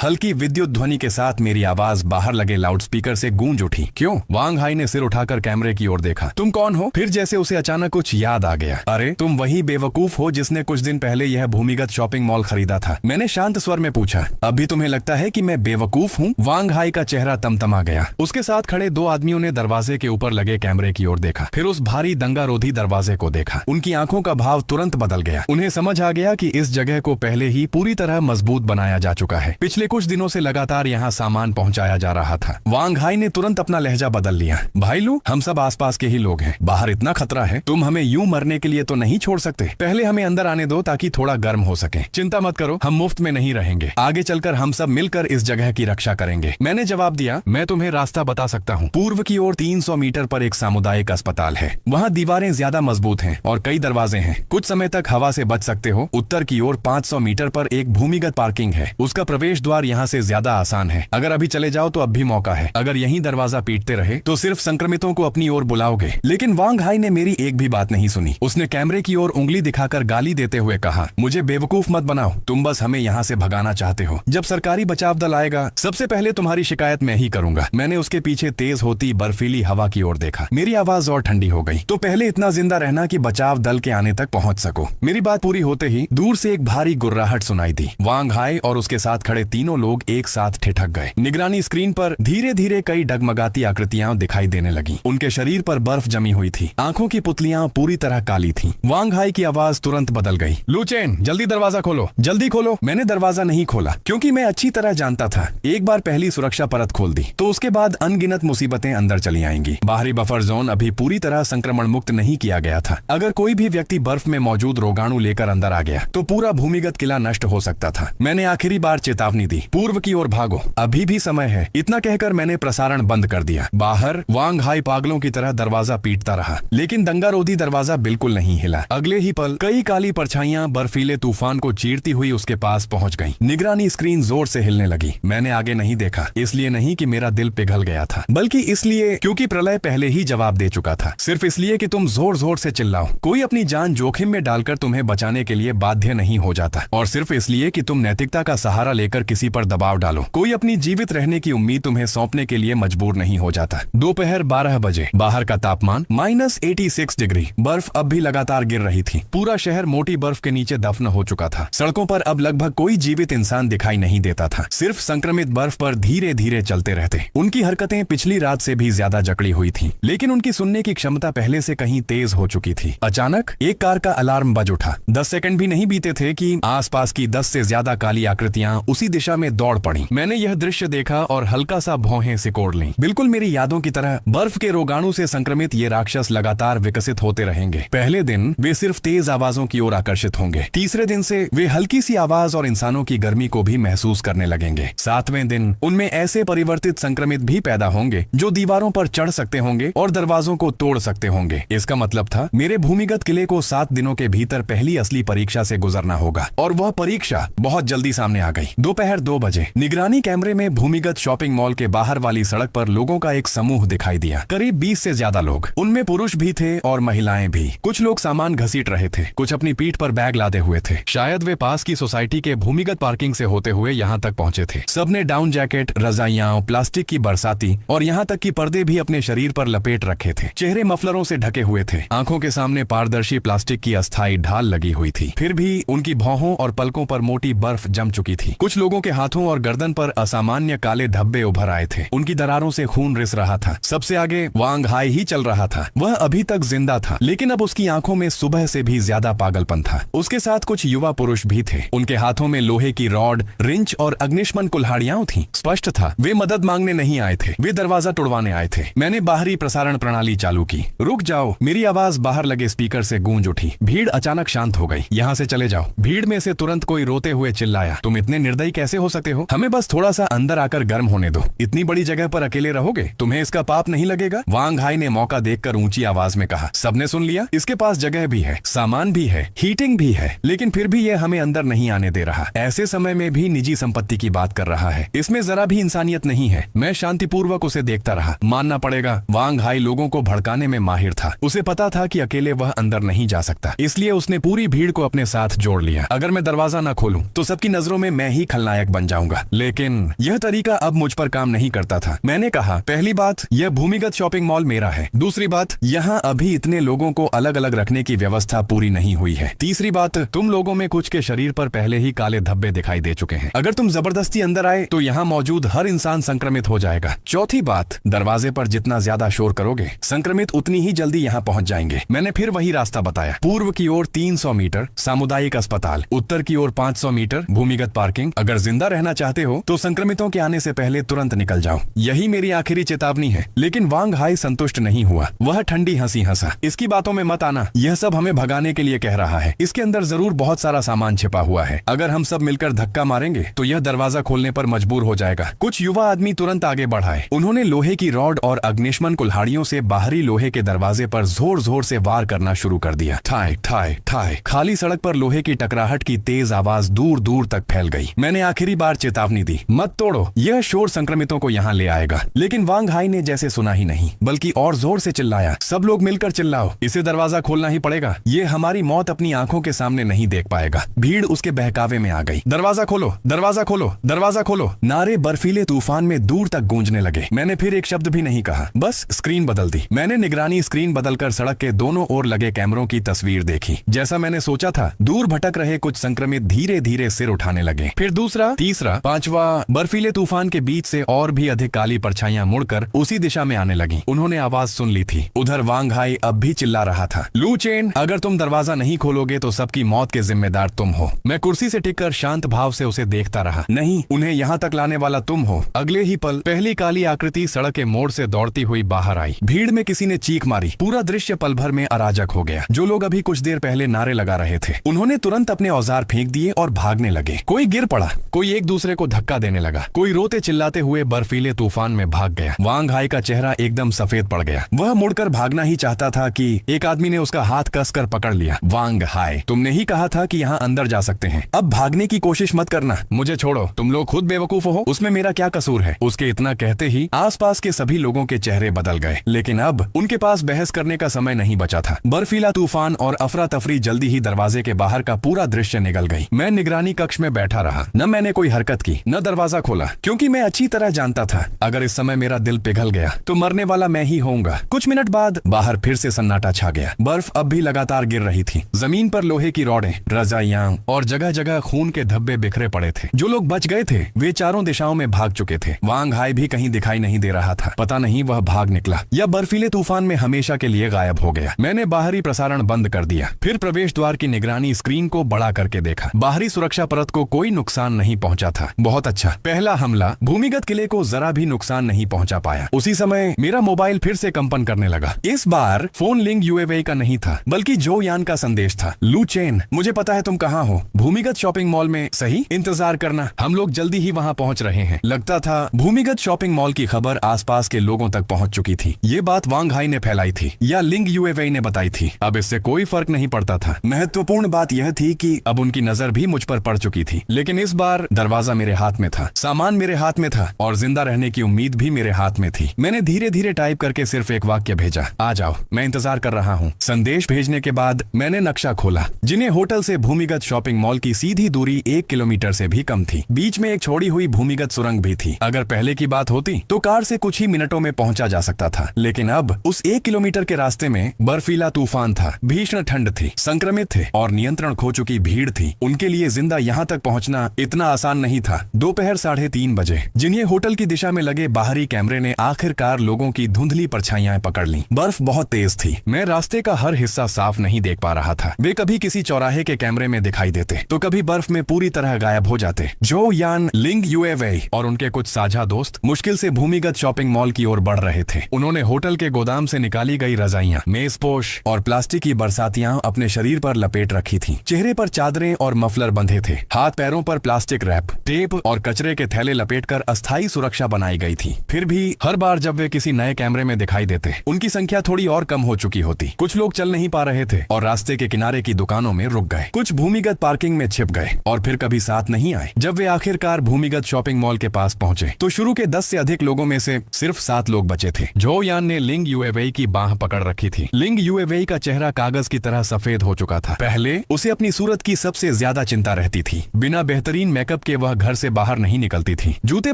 हल्की विद्युत ध्वनि के साथ मेरी आवाज बाहर लगे लाउडस्पीकर से गूंज उठी। क्यों? वांग हाई ने सिर उठाकर कैमरे की ओर देखा। तुम कौन हो? फिर जैसे उसे अचानक कुछ याद आ गया। अरे तुम वही बेवकूफ हो जिसने कुछ दिन पहले यह भूमिगत शॉपिंग मॉल खरीदा था। मैंने शांत स्वर में पूछा, अभी तुम्हें लगता है कि मैं बेवकूफ हूँ? वांग हाई का चेहरा तमतमा गया। उसके साथ खड़े 2 आदमियों ने दरवाजे के ऊपर लगे कैमरे की ओर देखा, फिर उस भारी दंगारोधी दरवाजे को देखा। उनकी आंखों का भाव तुरंत बदल गया। उन्हें समझ आ गया कि इस जगह को पहले ही पूरी तरह मजबूत बनाया जा चुका है। पिछले कुछ दिनों से लगातार यहाँ सामान पहुंचाया जा रहा था। वांग हाई ने तुरंत अपना लहजा बदल लिया। भाई लू, हम सब आसपास के ही लोग हैं, बाहर इतना खतरा है, तुम हमें यूं मरने के लिए तो नहीं छोड़ सकते। पहले हमें अंदर आने दो ताकि थोड़ा गर्म हो सके। चिंता मत करो, हम मुफ्त में नहीं रहेंगे, आगे चलकर हम सब मिलकर इस जगह की रक्षा करेंगे। मैंने जवाब दिया, मैं तुम्हें रास्ता बता सकता हूँ। पूर्व की ओर 300 मीटर पर एक सामुदायिक अस्पताल है, वहाँ दीवारें ज्यादा मजबूत हैं और कई दरवाजे हैं, कुछ समय तक हवा से बच सकते हो। उत्तर की ओर 500 मीटर पर एक भूमिगत पार्किंग है, उसका प्रवेश द्वार यहाँ से ज्यादा आसान है। अगर अभी चले जाओ तो अब भी मौका है, अगर यही दरवाजा पीटते रहे तो सिर्फ संक्रमितों को अपनी ओर बुलाओगे। लेकिन वांग हाई ने मेरी एक भी बात नहीं सुनी। उसने कैमरे की ओर उंगली दिखाकर गाली देते हुए कहा, मुझे बेवकूफ मत बनाओ, तुम बस हमें यहाँ से भगाना चाहते हो। जब सरकारी बचाव दल आएगा सबसे पहले तुम्हारी शिकायत मैं ही करूंगा। मैंने उसके पीछे तेज होती बर्फीली हवा की ओर देखा, मेरी आवाज और ठंडी हो गई। तो पहले इतना जिंदा रहना कि बचाव दल के आने तक पहुंच सको। मेरी बात पूरी होते ही दूर से एक भारी गुर्राहट सुनाई दी। वांग हाई और उसके साथ खड़े तीनों लोग एक साथ ठिठक गए। निगरानी स्क्रीन पर धीरे धीरे कई डगमगाती आकृतियां दिखाई देने लगी। उनके शरीर पर बर्फ जमी हुई थी, आंखों की पुतलियां पूरी तरह काली थीं। वांग हाई की आवाज तुरंत बदल गई, लूचेन जल्दी दरवाजा खोलो, जल्दी खोलो। मैंने दरवाजा नहीं खोला क्योंकि मैं अच्छी तरह जानता था एक बार पहली सुरक्षा परत खोल दी तो उसके बाद अनगिनत मुसीबतें अंदर चली आएंगी। बाहरी बफर जोन अभी पूरी तरह संक्रमण मुक्त नहीं किया गया था। अगर कोई भी व्यक्ति बर्फ में मौजूद रोगाणु लेकर अंदर आ गया तो पूरा भूमिगत किला नष्ट हो सकता था। मैंने आखिरी बार चेतावनी दी, पूर्व की ओर भागो, अभी भी समय है। इतना कहकर मैंने प्रसारण बंद कर दिया। बाहर वांग हाई पागलों की तरह दरवाजा पीटता रहा, लेकिन दंगारोधी दरवाजा बिल्कुल नहीं हिला। अगले ही पल कई काली परछाइयां बर्फीले तूफान को चीरती हुई उसके पास पहुंच गईं। निगरानी स्क्रीन जोर से हिलने लगी। मैंने आगे नहीं देखा, इसलिए नहीं कि मेरा दिल पिघल गया था, बल्कि इसलिए क्योंकि प्रलय पहले ही जवाब दे चुका था। सिर्फ इसलिए कि तुम जोर जोर से चिल्लाओ। कोई अपनी जान जोखिम में डालकर तुम्हें बचाने के लिए बाध्य नहीं हो जाता, और सिर्फ इसलिए कि तुम नैतिकता का सहारा लेकर किसी पर दबाव डालो। कोई अपनी जीवित रहने की उम्मीद तुम्हें सौंपने के लिए मजबूर नहीं हो जाता। दोपहर 12 बजे, बाहर का तापमान -86 डिग्री। बर्फ अब भी लगातार गिर रही थी। पूरा शहर मोटी बर्फ के नीचे दफन हो चुका था। सड़कों पर अब लगभग कोई जीवित इंसान दिखाई नहीं देता था, सिर्फ संक्रमित बर्फ पर धीरे धीरे चलते रहते। उनकी हरकतें पिछली रात से भी ज्यादा जकड़ी हुई थी, लेकिन उनकी सुनने की क्षमता पहले से कहीं तेज हो चुकी थी। अचानक एक कार का अलार्म बज उठा। 10 सेकंड भी नहीं बीते थे कि आसपास की 10 से ज्यादा काली आकृतियां उसी दिशा में दौड़ पड़ी। मैंने यह दृश्य देखा और हल्का सा भौहें सिकोड़ लीं। बिल्कुल मेरी यादों की तरह बर्फ के रोगाणु से संक्रमित ये राक्षस लगातार विकसित होते रहेंगे। पहले दिन वे सिर्फ तेज आवाजों की ओर आकर्षित होंगे, तीसरे दिन से वे हल्की सी आवाज और इंसानों की गर्मी को भी महसूस करने लगेंगे। 7वें दिन उनमें ऐसे परिवर्तित संक्रमित भी पैदा होंगे जो दीवारों पर चढ़ सकते होंगे और दरवाजों को तोड़ सकते होंगे। इसका मतलब था मेरे भूमिगत किले को 7 दिनों के भीतर पहली असली परीक्षा से गुजरना होगा, और वह परीक्षा बहुत जल्दी सामने आ गई। दोपहर 2 बजे निगरानी कैमरे में भूमिगत शॉपिंग मॉल के बाहर वाली सड़क पर लोगों का एक समूह दिखाई दिया। करीब 20 से ज्यादा लोग, उनमें पुरुष भी थे और महिलाएं भी। कुछ लोग सामान घसीट रहे थे, कुछ अपनी पीठ पर बैग लादे हुए थे। शायद वे पास की सोसाइटी के भूमिगत पार्किंग से होते हुए यहाँ तक पहुंचे थे। सबने डाउन जैकेट, रजाइयां, प्लास्टिक की बरसाती और यहाँ तक कि पर्दे भी अपने शरीर पर लपेट रखे थे। चेहरे मफलरों से ढके हुए थे। आंखों के सामने पारदर्शी प्लास्टिक की अस्थायी ढाल लगी हुई थी। फिर भी उनकी भौहों और पलकों पर मोटी बर्फ जम चुकी थी। कुछ लोगों के हाथों और गर्दन पर असामान्य काले धब्बे उभर आए थे। उनकी दरारों से खून रिस रहा था। सबसे आगे वांग हाई ही चल रहा था। वह अभी तक जिंदा था, लेकिन अब उसकी आंखों में सुबह से भी ज्यादा पागलपन था। उसके साथ कुछ युवा पुरुष भी थे। उनके हाथों में लोहे की रॉड, रिंच और अग्निशमन कुल्हाड़ियां थीं। स्पष्ट था वे मदद मांगने नहीं आए थे, वे दरवाजा तोड़वाने आए थे। मैंने बाहरी प्रसारण प्रणाली चालू की। रुक जाओ, मेरी आवाज बाहर लगे स्पीकर से गूंज उठी। भीड़ अचानक शांत हो गई। यहाँ से चले जाओ। भीड़ में से तुरंत कोई रोते हुए चिल्लाया, तुम इतने निर्दयी कैसे हो सकते हो? हमें बस थोड़ा सा अंदर आकर गर्म होने दो। इतनी बड़ी जगह पर अकेले रहोगे? तुम्हें इसका पाप नहीं लगेगा? वांग हाई ने मौका देखकर ऊंची आवाज में कहा। सबने सुन लिया। इसके पास जगह भी है, सामान भी है, हीटिंग भी है, लेकिन फिर भी यह हमें अंदर नहीं आने दे रहा। ऐसे समय में भी निजी संपत्ति की बात कर रहा है। इसमें जरा भी इंसानियत नहीं है। मैं शांतिपूर्वक उसे देखता रहा। मानना पड़ेगा, वांग हाई लोगों को भड़काने में माहिर था। उसे पता था कि अकेले वह अंदर नहीं जा सकता, इसलिए उसने पूरी भीड़ को अपने साथ जोड़ लिया। अगर मैं दरवाजा न खोलूं तो सबकी नजरों में मैं ही खलनायक बन जाऊंगा। लेकिन यह तरीका अब मुझ पर काम नहीं करता था। मैंने कहा, पहली बात, यह भूमिगत शॉपिंग मॉल मेरा है। दूसरी बात, यहाँ अभी इतने लोगों को अलग अलग रखने की व्यवस्था पूरी नहीं हुई है। तीसरी बात, तुम लोगों में कुछ के शरीर पर पहले ही काले धब्बे दिखाई दे चुके हैं। अगर तुम जबरदस्ती अंदर आए तो यहाँ मौजूद हर इंसान संक्रमित हो जाएगा। चौथी बात, दरवाजे पर जितना ज्यादा शोर करोगे, संक्रमित उतनी ही जल्दी यहाँ पहुंच जाएंगे। मैंने फिर वही रास्ता बताया। पूर्व की ओर 300 मीटर सामुदायिक अस्पताल, उत्तर की ओर 500 मीटर भूमिगत पार्किंग। अगर जिंदा रहना चाहते हो तो संक्रमितों के आने से पहले तुरंत निकल जाओ। यही यही मेरी आखिरी चेतावनी है। लेकिन वांग हाई संतुष्ट नहीं हुआ। वह ठंडी हंसी हंसा। इसकी बातों में मत आना, यह सब हमें भगाने के लिए कह रहा है। इसके अंदर जरूर बहुत सारा सामान छिपा हुआ है। अगर हम सब मिलकर धक्का मारेंगे तो यह दरवाजा खोलने पर मजबूर हो जाएगा। कुछ युवा आदमी तुरंत आगे बढ़ाए। उन्होंने लोहे की रॉड और अग्निशमन कुल्हाड़ियों से बाहरी लोहे के दरवाजे पर जोर जोर से वार करना शुरू कर दिया। ठाए ठाए ठाए। खाली सड़क पर लोहे की टकराहट की तेज आवाज दूर दूर तक फैल गई। मैंने आखिरी बार चेतावनी दी, मत तोड़ो, यह शोर संक्रमितों को यहाँ ले आएगा। लेकिन वांग हाई ने जैसे सुना ही नहीं, बल्कि और जोर से चिल्लाया, सब लोग मिलकर चिल्लाओ, इसे दरवाजा खोलना ही पड़ेगा। ये हमारी मौत अपनी आंखों के सामने नहीं देख पाएगा। भीड़ उसके बहकावे में आ गई। दरवाजा खोलो, दरवाजा खोलो, दरवाजा खोलो। नारे बर्फीले तूफान में दूर तक गूंजने लगे। मैंने फिर एक शब्द भी नहीं कहा, बस स्क्रीन बदल दी। मैंने निगरानी स्क्रीन बदलकर सड़क के दोनों ओर लगे कैमरों की तस्वीर देखी। जैसा मैंने सोचा था, दूर भटक रहे कुछ संक्रमित धीरे धीरे सिर उठाने लगे। फिर दूसरा, तीसरा, पांचवा। बर्फीले तूफान के बीच से और भी अधिक काली परछाइयां मुड़कर उसी दिशा में आने लगी। उन्होंने आवाज सुन ली थी। उधर वांग हाई अब भी चिल्ला रहा था, लू चेन, अगर तुम दरवाजा नहीं खोलोगे तो सबकी मौत के जिम्मेदार तुम हो। मैं कुर्सी से टिककर शांत भाव से उसे देखता रहा। नहीं, उन्हें यहाँ तक लाने वाला तुम हो। अगले ही पल पहली काली आकृति सड़क के मोड़ से दौड़ती हुई बाहर आई। भीड़ में किसी ने चीख मारी। पूरा दृश्य पल भर में अराजक हो गया। जो लोग अभी कुछ देर पहले नारे लगा रहे थे, उन्होंने तुरंत अपने औजार फेंक दिए और भागने लगे। कोई गिर पड़ा, कोई एक दूसरे को धक्का देने लगा, कोई रोते चिल्लाते हुए बर्फीले तूफान में भाग गया। वांग हाई का चेहरा एकदम सफेद पड़ गया। वह मुड़कर भागना ही चाहता था कि एक आदमी ने उसका हाथ कसकर पकड़ लिया। वांग हाई, तुमने ही कहा था कि यहाँ अंदर जा सकते हैं, अब भागने की कोशिश मत करना। मुझे छोड़ो, तुम लोग खुद बेवकूफ हो, उसमें मेरा क्या कसूर है। उसके इतना कहते ही आसपास के सभी लोगों के चेहरे बदल गए। लेकिन अब उनके पास बहस करने का समय नहीं बचा था। बर्फीला तूफान और अफरा तफरी जल्दी ही दरवाजे के बाहर का पूरा दृश्य निकल गई। मैं निगरानी कक्ष में बैठा रहा। न मैंने कोई हरकत की, न दरवाजा खोला, क्योंकि मैं अच्छी तरह जानता था अगर इस समय मेरा दिल पिघल गया तो मरने वाला मैं ही होऊंगा। कुछ मिनट बाद बाहर फिर से सन्नाटा छा गया। बर्फ अब भी लगातार गिर रही थी। जमीन पर लोहे की रॉडें, रजाइयां और जगह जगह खून के धब्बे बिखरे पड़े थे। जो लोग बच गए थे वे चारों दिशाओं में भाग चुके थे। वांग हाई भी कहीं दिखाई नहीं दे रहा था। पता नहीं वह भाग निकला या बर्फीले तूफान में हमेशा के लिए गायब हो गया। मैंने बाहरी प्रसारण बंद कर दिया। फिर प्रवेश द्वार की निगरानी स्क्रीन को बड़ा करके देखा। बाहरी सुरक्षा परत को कोई नुकसान नहीं पहुंचा था। बहुत अच्छा, पहला हमला भूमिगत किले को जरा भी नुकसान नहीं पहुंचा पाया। उसी समय मेरा मोबाइल फिर से कंपन करने लगा। इस बार फोन लिंक यूएवी का नहीं था, बल्कि जो यान का संदेश था। लू चेन, मुझे पता है तुम कहाँ हो, भूमिगत शॉपिंग मॉल में, सही? इंतजार करना, हम लोग जल्दी ही वहाँ पहुँच रहे हैं। लगता था भूमिगत शॉपिंग मॉल की खबर आसपास के लोगों तक पहुँच चुकी थी। ये बात वांग हाई ने फैलाई थी या लिंक यूएवी ने बताई थी, अब इससे कोई फर्क नहीं पड़ता था। महत्वपूर्ण बात यह थी कि अब उनकी नजर भी मुझ पर पड़ चुकी थी। लेकिन इस बार दरवाजा मेरे हाथ में था, सामान मेरे हाथ में था और जिंदा रहने की उम्मीद भी मेरे हाथ में थी। मैंने धीरे धीरे टाइप करके सिर्फ एक वाक्य भेजा, आ जाओ, मैं इंतजार कर रहा हूँ। संदेश भेजने के बाद मैंने नक्शा खोला। जिन्हें होटल से भूमिगत शॉपिंग मॉल की सीधी दूरी 1 किलोमीटर से भी कम थी। बीच में एक छोड़ी हुई भूमिगत सुरंग भी थी। अगर पहले की बात होती तो कार से कुछ ही मिनटों में पहुंचा जा सकता था। लेकिन अब उस 1 किलोमीटर के रास्ते में बर्फीला तूफान था, भीषण ठंड थी, संक्रमित थे और नियंत्रण खो चुकी भीड़ थी। उनके लिए जिंदा यहाँ तक पहुँचना इतना आसान नहीं था। दोपहर 3:30 बजे जिन्हें होटल की दिशा में लगे बाहरी कैमरे ने आखिरकार लोगों की धुंधली परछाइयां पकड़ ली। बर्फ बहुत तेज थी। मैं रास्ते का हर हिस्सा साफ नहीं देख पा रहा था। वे कभी किसी चौराहे के कैमरे में दिखाई देते तो कभी बर्फ में पूरी तरह गायब हो जाते। जो यान, लिंग यूएवी और उनके कुछ साझा दोस्त मुश्किल से भूमिगत शॉपिंग मॉल की ओर बढ़ रहे थे। उन्होंने होटल के गोदाम से निकाली गई रजाइयां, मेजपोश और प्लास्टिक की बरसातियां अपने शरीर पर लपेट रखी थी। चेहरे पर चादरें और मफलर बंधे थे। हाथ पैरों पर प्लास्टिक रैप, टेप और कचरे के थैले लपेटकर अस्थायी सुरक्षा बनाई गई थी। फिर भी हर बार जब वे किसी नए कैमरे में दिखाई देते, उनकी संख्या थोड़ी और कम हो चुकी होती। कुछ लोग चल नहीं पा रहे थे और रास्ते के किनारे की दुकानों में रुक गए। कुछ भूमिगत पार्किंग में छिप गए और फिर कभी साथ नहीं आए। जब वे आखिरकार भूमिगत शॉपिंग मॉल के पास पहुंचे तो शुरू के 10 से अधिक लोगों में से सिर्फ 7 लोग बचे थे। जो यान ने लिंग यूएवी की बाह पकड़ रखी थी। लिंग यूएवी का चेहरा कागज की तरह सफेद हो चुका था। पहले उसे अपनी सूरत की सबसे ज्यादा चिंता रहती थी। बिना बेहतरीन मेकअप के वह घर से बाहर नहीं निकलती थी। जूते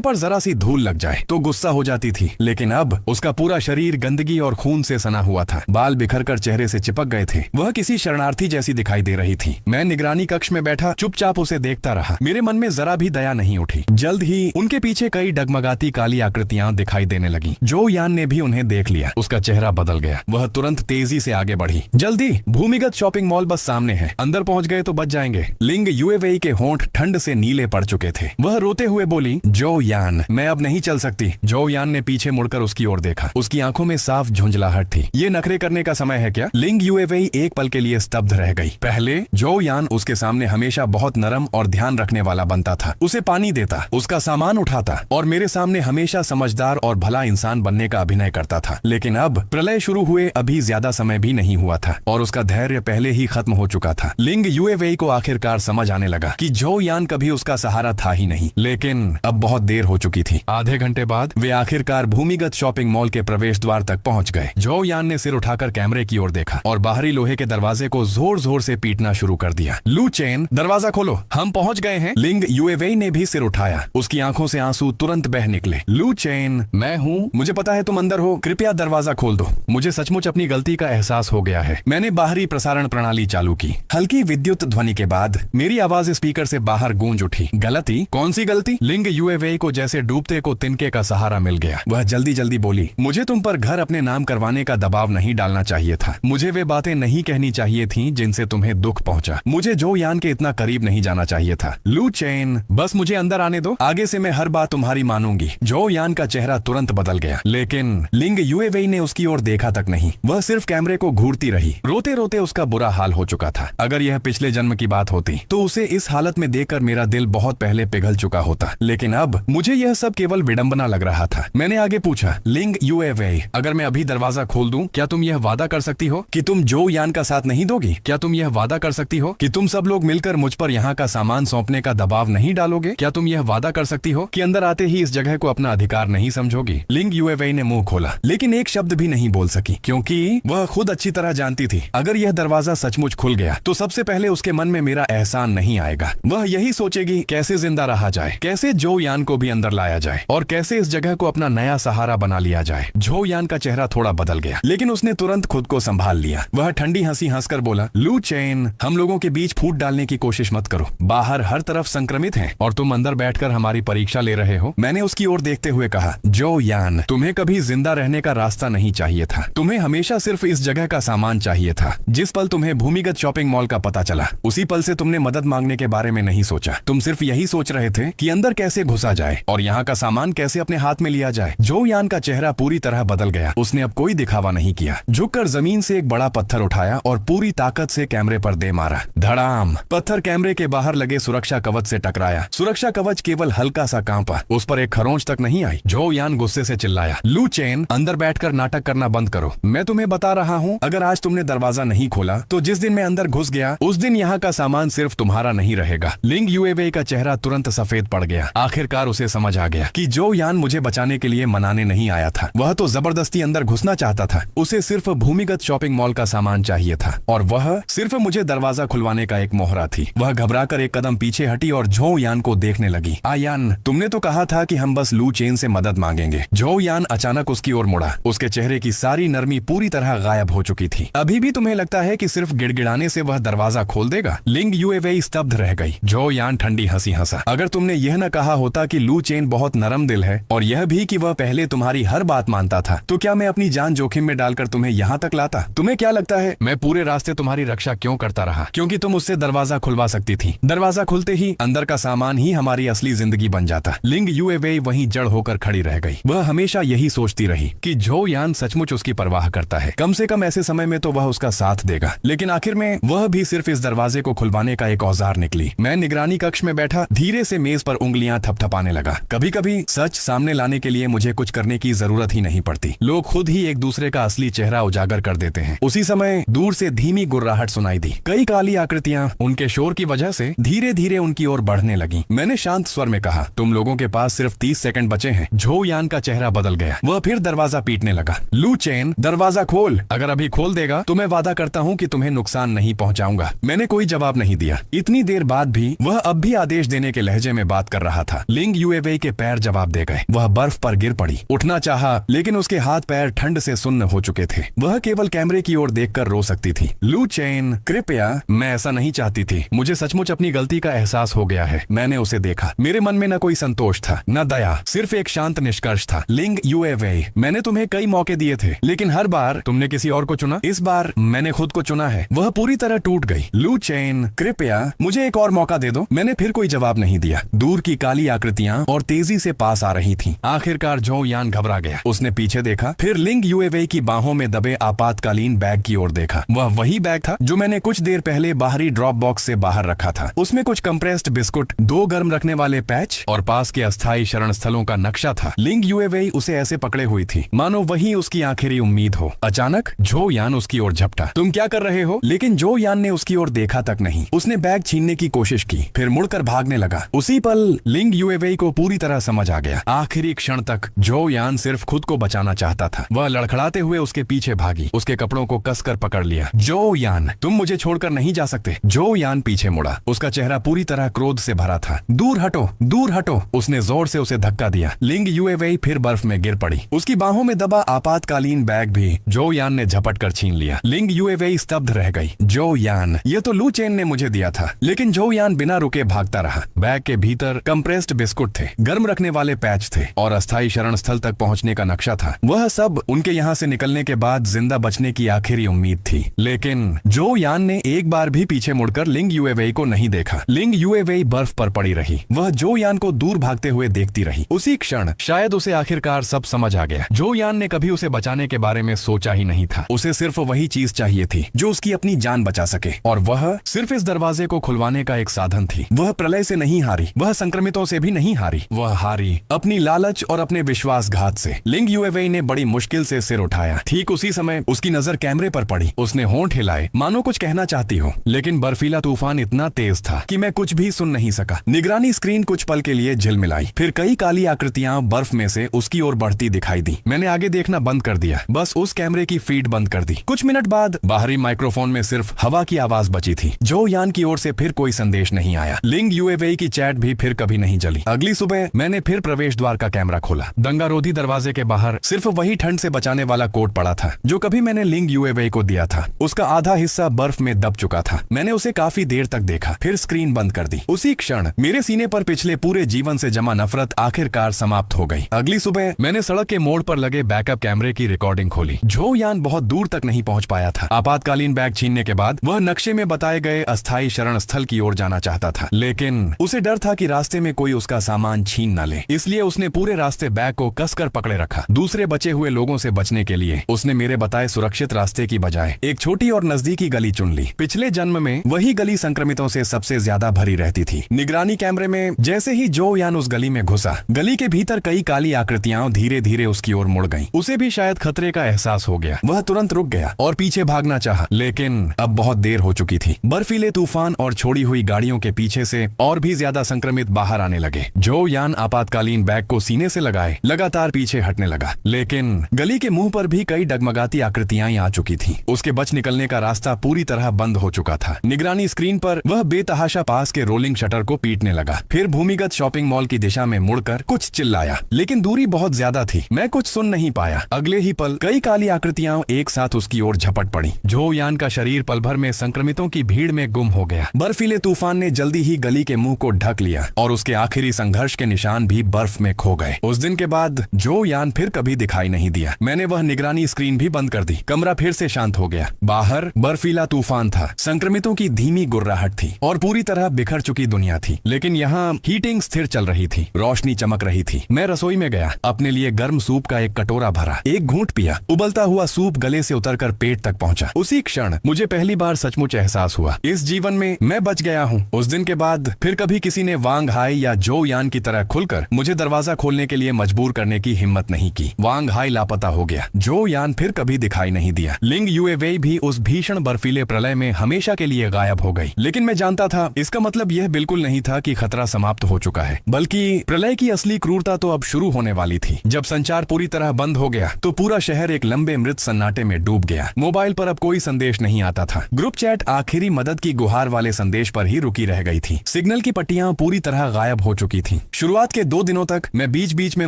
पर जरा सी धूल लग जाए तो गुस्सा हो जाती थी। लेकिन अब उसका पूरा शरीर गंदगी और खून से सना हुआ था। बाल बिखरकर चेहरे से चिपक गए थे। वह किसी शरणार्थी जैसी दिखाई दे रही थी। मैं निगरानी कक्ष में बैठा चुपचाप उसे देखता रहा। मेरे मन में जरा भी दया नहीं उठी। जल्द ही उनके पीछे कई डगमगाती काली आकृतियां दिखाई देने लगी। जो यान ने भी उन्हें देख लिया। उसका चेहरा बदल गया। वह तुरंत तेजी से आगे बढ़ी। जल्दी, भूमिगत शॉपिंग मॉल बस सामने है, अंदर पहुंच गए तो बच जाएंगे। लिंग यूएवी के होंठ ठंड से नीले पड़ चुके थे। वह रोते हुए बोली, जो यान, मैं अब नहीं चल सकती। व्यक्ति जो यान ने पीछे मुड़कर उसकी ओर देखा। उसकी आंखों में साफ झुंझलाहट थी। ये नखरे करने का समय है क्या? लिंग यूएवेई एक पल के लिए स्तब्ध रह गई। पहले जो यान उसके सामने हमेशा बहुत नरम और ध्यान रखने वाला बनता था, उसे पानी देता, उसका सामान उठाता और मेरे सामने हमेशा समझदार और भला इंसान बनने का अभिनय करता था। लेकिन अब प्रलय शुरू हुए अभी ज्यादा समय भी नहीं हुआ था और उसका धैर्य पहले ही खत्म हो चुका था। लिंग यूएवेई को आखिरकार समझ आने लगा कि जो यान कभी उसका सहारा था ही नहीं। लेकिन अब बहुत देर हो चुकी थी। आधे घंटे बाद वे आखिरकार भूमिगत शॉपिंग मॉल के प्रवेश द्वार तक पहुंच गए। जो यान ने सिर उठाकर कैमरे की ओर देखा और बाहरी लोहे के दरवाजे को जोर जोर से पीटना शुरू कर दिया। लू चेन, दरवाजा खोलो, हम पहुंच गए हैं। लिंग यूएवेई ने भी सिर उठाया। उसकी आंखों से आंसू तुरंत बह निकले। लू चेन, मैं हूँ, मुझे पता है तुम अंदर हो, कृपया दरवाजा खोल दो। मुझे सचमुच अपनी गलती का एहसास हो गया है। मैंने बाहरी प्रसारण प्रणाली चालू की। हल्की विद्युत ध्वनि के बाद मेरी आवाज स्पीकर से बाहर गूंज उठी। गलती? कौन सी गलती? लिंग यूएवेई को जैसे डूबते को तिनके का सहारा मिल गया। वह जल्दी जल्दी बोली, मुझे तुम पर घर अपने नाम करवाने का दबाव नहीं डालना चाहिए था। मुझे वे बातें नहीं कहनी चाहिए थी जिनसे तुम्हें दुख पहुंचा। मुझे जो यान के इतना करीब नहीं जाना चाहिए था। लू चेन, बस मुझे अंदर आने दो, आगे से मैं हर बात तुम्हारी मानूंगी। जो यान का चेहरा तुरंत बदल गया। लेकिन लिंग यूएवेई ने उसकी ओर देखा तक नहीं। वह सिर्फ कैमरे को घूरती रही। रोते रोते उसका बुरा हाल हो चुका था। अगर यह पिछले जन्म की बात होती तो उसे इस हालत में देखकर मेरा दिल बहुत पहले पिघल चुका होता। लेकिन अब मुझे यह सब केवल विडंबना लग रहा था। मैंने आगे पूछा, लिंग यूएवेई, अगर मैं अभी दरवाजा खोल दूं, क्या तुम यह वादा कर सकती हो कि तुम जो यान का साथ नहीं दोगी? क्या तुम यह वादा कर सकती हो कि तुम सब लोग मिलकर मुझ पर यहाँ का सामान सौंपने का दबाव नहीं डालोगे? क्या तुम यह वादा कर सकती हो कि अंदर आते ही इस जगह को अपना अधिकार नहीं समझोगी? लिंग यूएवेई ने मुंह खोला, लेकिन एक शब्द भी नहीं बोल सकी, क्योंकि वह खुद अच्छी तरह जानती थी अगर यह दरवाजा सचमुच खुल गया तो सबसे पहले उसके मन में मेरा एहसान नहीं आएगा। वह यही सोचेगी कैसे जिंदा रहा जाए, कैसे जो यान को भी अंदर लाया जाए और कैसे इस जगह को अपना नया सहारा बना लिया जाए। जो यान का चेहरा थोड़ा बदल गया, लेकिन उसने तुरंत खुद को संभाल लिया। वह ठंडी हंसी हंसकर बोला, लू चेन, हम लोगों के बीच फूट डालने की कोशिश मत करो। बाहर हर तरफ संक्रमित हैं और तुम अंदर बैठकर हमारी परीक्षा ले रहे हो। मैंने उसकी ओर देखते हुए कहा, जो यान, तुम्हें कभी जिंदा रहने का रास्ता नहीं चाहिए था। तुम्हें हमेशा सिर्फ इस जगह का सामान चाहिए था। जिस पल तुम्हें भूमिगत शॉपिंग मॉल का पता चला, उसी पल से तुमने मदद मांगने के बारे में नहीं सोचा। तुम सिर्फ यही सोच रहे थे कि अंदर कैसे घुसा जाए और यहाँ का सामान कैसे अपने हाथ में लिया जाए। जो यान का चेहरा पूरी तरह बदल गया। उसने अब कोई दिखावा नहीं किया। झुककर जमीन से एक बड़ा पत्थर उठाया और पूरी ताकत से कैमरे पर दे मारा। धड़ाम! पत्थर कैमरे के बाहर लगे सुरक्षा कवच से टकराया। सुरक्षा कवच केवल हल्का सा कांपा, उस पर एक खरोंच तक नहीं आई। जो यान गुस्से से चिल्लाया, लू चेन, अंदर बैठकर नाटक करना बंद करो। मैं तुम्हें बता रहा हूँ, अगर आज तुमने दरवाजा नहीं खोला तो जिस दिन मैं अंदर घुस गया उस दिन यहाँ का सामान सिर्फ तुम्हारा नहीं रहेगा। लिंग यूएवेई का चेहरा तुरंत सफेद पड़ गया। आखिरकार उसे समझ आ गया कि जो यान मुझे बचाने के लिए मनाने नहीं आया था, वह तो जबरदस्ती अंदर घुसना चाहता था। उसे सिर्फ भूमिगत शॉपिंग मॉल का सामान चाहिए था और वह सिर्फ मुझे दरवाजा खुलवाने का एक मोहरा थी। वह घबराकर एक कदम पीछे हटी और जो यान को देखने लगी। आयान, तुमने तो कहा था कि हम बस लू चेन से मदद मांगेंगे। जो यान अचानक उसकी ओर मुड़ा। उसके चेहरे की सारी नरमी पूरी तरह गायब हो चुकी थी। अभी भी तुम्हें लगता है कि सिर्फ गिड़गिड़ाने से वह दरवाजा खोल देगा? लिंग यूएवेई स्तब्ध रह गई। जो यान ठंडी हंसी हंसा। अगर तुमने यह न कहा होता कि लू चेन बहुत नरम दिल है और यह भी कि वह पहले तुम्हारी हर बात मानता था, तो क्या मैं अपनी जान जोखिम में डालकर तुम्हें यहाँ तक लाता? तुम्हें क्या लगता है मैं पूरे रास्ते तुम्हारी रक्षा क्यों करता रहा? क्योंकि तुम उससे दरवाजा खुलवा सकती थी। दरवाजा खुलते ही अंदर का सामान ही हमारी असली जिंदगी बन जाता। लिंग यूएवेई वहीं जड़ होकर खड़ी रह गई। वह हमेशा यही सोचती रही कि जो यान सचमुच उसकी परवाह करता है। कम से कम ऐसे समय में तो वह उसका साथ देगा। लेकिन आखिर में वह भी सिर्फ इस दरवाजे को खुलवाने का एक औजार निकली। मैं निगरानी कक्ष में बैठा धीरे से मेज पर उंगलियां थपथपाने लगा। कभी कभी सच सामने लाने के लिए मुझे कुछ करने की जरूरत ही नहीं पड़ती। लोग खुद ही एक दूसरे का असली चेहरा उजागर कर देते हैं। उसी समय दूर से धीमी गुर्राहट सुनाई दी। कई काली आकृतियां उनके शोर की वजह से धीरे धीरे उनकी ओर बढ़ने लगी। मैंने शांत स्वर में कहा, तुम लोगों के पास सिर्फ 30 सेकंड बचे हैं। झो यान का चेहरा बदल गया। वह फिर दरवाजा पीटने लगा। लू चेन, दरवाजा खोल। अगर अभी खोल देगा तो मैं वादा करता हूँ कि तुम्हें नुकसान नहीं पहुँचाऊंगा। मैंने कोई जवाब नहीं दिया। इतनी देर बाद भी वह अब भी आदेश देने के लहजे में बात कर रहा था। लिंग यूएवेई के पैर जवाब दे गए। वह बर्फ पर गिर पड़ी। उठना चाहा, लेकिन उसके हाथ पैर ठंड से सुन्न हो चुके थे। वह केवल कैमरे की ओर देखकर रो सकती थी। लू चेन, कृपया, मैं ऐसा नहीं चाहती थी। मुझे सचमुच अपनी गलती का एहसास हो गया है। मैंने उसे देखा। मेरे मन में न कोई संतोष था, न दया, सिर्फ एक शांत निष्कर्ष था। लिंग यूएवेई, मैंने तुम्हें कई मौके दिए थे, लेकिन हर बार तुमने किसी और को चुना। इस बार मैंने खुद को चुना है। वह पूरी तरह टूट गई। लू चेन, कृपया मुझे एक और मौका दे दो। मैंने फिर कोई जवाब नहीं दिया। दूर की काली आकृतियां और तेजी से पास आ रही रही थीं। आखिरकार जो यान घबरा गया। उसने पीछे देखा, फिर लिंग यूएवी की बाहों में दबे आपातकालीन बैग की ओर देखा। वह वही बैग था जो मैंने कुछ देर पहले बाहरी ड्रॉप बॉक्स से बाहर रखा था। उसमें कुछ कंप्रेस्ड बिस्कुट, 2 गर्म रखने वाले पैच और पास के अस्थायी शरण स्थलों का नक्शा था। लिंग यूएवी उसे ऐसे पकड़े हुई थी मानो वही उसकी आखिरी उम्मीद हो। अचानक जो यान उसकी ओर झपटा। तुम क्या कर रहे हो? लेकिन जो यान ने उसकी ओर देखा तक नहीं। उसने बैग छीनने की कोशिश की, फिर मुड़कर भागने लगा। उसी पल लिंग यूएवी को पूरी तरह समझ आ गया। आखिरी क्षण तक जो यान सिर्फ खुद को बचाना चाहता था। वह लड़खड़ाते हुए उसके पीछे भागी, उसके कपड़ों को कसकर पकड़ लिया। जो यान, तुम मुझे छोड़कर नहीं जा सकते। जो यान पीछे मुड़ा। उसका चेहरा पूरी तरह क्रोध से भरा था। दूर हटो, दूर हटो। उसने जोर से उसे धक्का दिया। लिंग यूएवी फिर बर्फ में गिर पड़ी। उसकी बाहों में दबा आपातकालीन बैग भी जो यान ने झपट कर छीन लिया। लिंग यूएवी स्तब्ध रह गई। जो यान, ये तो लू चेन ने मुझे दिया था। लेकिन जो यान बिना रुके भागता रहा। बैग के भीतर कंप्रेस्ड बिस्कुट थे, गर्म रखने वाले पैच थे और अस्थायी शरण स्थल तक पहुंचने का नक्शा था। वह सब उनके यहाँ से निकलने के बाद जिंदा बचने की आखिरी उम्मीद थी। लेकिन जो यान ने एक बार भी पीछे मुड़कर लिंग यूएवी को नहीं देखा। लिंग यूएवी बर्फ पर पड़ी रही। वह जो यान को दूर भागते हुए देखती रही। उसी क्षण शायद उसे आखिरकार सब समझ आ गया। जो यान ने कभी उसे बचाने के बारे में सोचा ही नहीं था। उसे सिर्फ वही चीज चाहिए थी जो उसकी अपनी जान बचा सके, और वह सिर्फ इस दरवाजे को खुलवाने का एक साधन थी। वह प्रलय से नहीं हारी, वह संक्रमितों से भी नहीं हारी। वह हारी अपनी लालच और अपने विश्वासघात से। लिंग यूएवी ने बड़ी मुश्किल से सिर उठाया। ठीक उसी समय उसकी नजर कैमरे पर पड़ी। उसने होंठ हिलाए मानो कुछ कहना चाहती हो, लेकिन बर्फीला तूफान इतना तेज था कि मैं कुछ भी सुन नहीं सका। निगरानी स्क्रीन कुछ पल के लिए झिलमिलाई, फिर कई काली आकृतियां बर्फ में से उसकी ओर बढ़ती दिखाई दी। मैंने आगे देखना बंद कर दिया, बस उस कैमरे की फीड बंद कर दी। कुछ मिनट बाद बाहरी माइक्रोफोन में सिर्फ हवा की आवाज बची थी। जो यान की ओर से फिर कोई संदेश नहीं आया। लिंग यूएवी की चैट भी फिर कभी नहीं जली। अगली सुबह मैंने फिर प्रवेश द्वार का कैमरा खोला। दंगारोधी दरवाजे के बाहर सिर्फ वही ठंड से बचाने वाला कोट पड़ा था जो कभी मैंने लिंग यूएवी को दिया था। उसका आधा हिस्सा बर्फ में दब चुका था। मैंने उसे काफी देर तक देखा, फिर स्क्रीन बंद कर दी। उसी क्षण मेरे सीने पर पिछले पूरे जीवन से जमा नफरत आखिरकार समाप्त हो गई। अगली सुबह मैंने सड़क के मोड़ पर लगे बैकअप कैमरे की रिकॉर्डिंग खोली। जो यान बहुत दूर तक नहीं पहुंच पाया था। आपातकालीन बैग छीनने के बाद वह नक्शे में बताए गए अस्थायी शरण स्थल की ओर जाना चाहता था, लेकिन उसे डर था कि रास्ते में कोई उसका सामान छीन न ले। इसलिए उसने पूरे रास्ते बैग को कसकर पकड़े रखा। दूसरे बचे हुए लोगों से बचने के लिए उसने मेरे बताए सुरक्षित रास्ते की बजाय एक छोटी और नजदीकी गली चुन ली। पिछले जन्म में वही गली संक्रमितों से सबसे ज्यादा भरी रहती थी। निगरानी कैमरे में जैसे ही जो यान उस गली में घुसा, गली के भीतर कई काली आकृतियां धीरे धीरे उसकी ओर मुड़ गईं। उसे भी शायद खतरे का एहसास हो गया। वह तुरंत रुक गया और पीछे भागना चाहा, लेकिन अब बहुत देर हो चुकी थी। बर्फीले तूफान और छोड़ी हुई गाड़ियों के पीछे से और भी ज्यादा संक्रमित बाहर आने लगे। जो यान आपातकालीन बैग को सीने से लगाए लगातार पीछे हटने लगा, लेकिन गली के मुंह पर भी कई डगमगाती आकृतियां आ चुकी थीं। उसके बच निकलने का रास्ता पूरी तरह बंद हो चुका था। निगरानी स्क्रीन पर वह बेतहाशा पास के रोलिंग शटर को पीटने लगा, फिर भूमिगत शॉपिंग मॉल की दिशा में मुड़कर कुछ चिल्लाया, लेकिन दूरी बहुत ज्यादा थी। मैं कुछ सुन नहीं पाया। अगले ही पल कई काली आकृतियां एक साथ उसकी ओर झपट पड़ी। जो यान का शरीर पल भर में संक्रमितों की भीड़ में गुम हो गया। बर्फीले तूफान ने जल्दी ही गली के मुंह को ढक लिया और उसके आखिरी संघर्ष के निशान भी बर्फ में खो गए। उस दिन के बाद जो यान फिर कभी दिखाई नहीं दिया। मैंने वह निगरानी स्क्रीन भी बंद कर दी। कमरा फिर से शांत हो गया। बाहर बर्फीला तूफान था, संक्रमितों की धीमी गुर्राहट थी और पूरी तरह बिखर चुकी दुनिया थी, लेकिन यहाँ हीटिंग स्थिर चल रही थी। रोशनी चमक रही थी। मैं रसोई में गया, अपने लिए गर्म सूप का एक कटोरा भरा, एक घूंट पिया। उबलता हुआ सूप गले से उतरकर पेट तक पहुंचा। उसी क्षण मुझे पहली बार सचमुच एहसास हुआ, इस जीवन में मैं बच गया हूँ। उस दिन के बाद फिर कभी किसी ने वांग हाई या जो यान की तरह खुलकर मुझे दरवाजा खोलने के लिए मजबूर करने की हिम्मत नहीं की। वांग हाई लापता हो गया। जो यान फिर कभी दिखाई नहीं दिया। लिंग यूएवी भी उस भीषण बर्फीले प्रलय में हमेशा के लिए गायब हो गई। लेकिन मैं जानता था इसका मतलब यह बिल्कुल नहीं था कि खतरा समाप्त हो चुका है, बल्कि प्रलय की असली क्रूरता तो अब शुरू होने वाली थी। जब संचार पूरी तरह बंद हो गया तो पूरा शहर एक लंबे मृत सन्नाटे में डूब गया। मोबाइल पर अब कोई संदेश नहीं आता था। ग्रुप चैट आखिरी मदद की गुहार वाले संदेश पर ही रुकी रह गई थी। सिग्नल की पट्टियां पूरी तरह गायब हो चुकी थीं। शुरुआत के 2 दिनों तक मैं बीच बीच में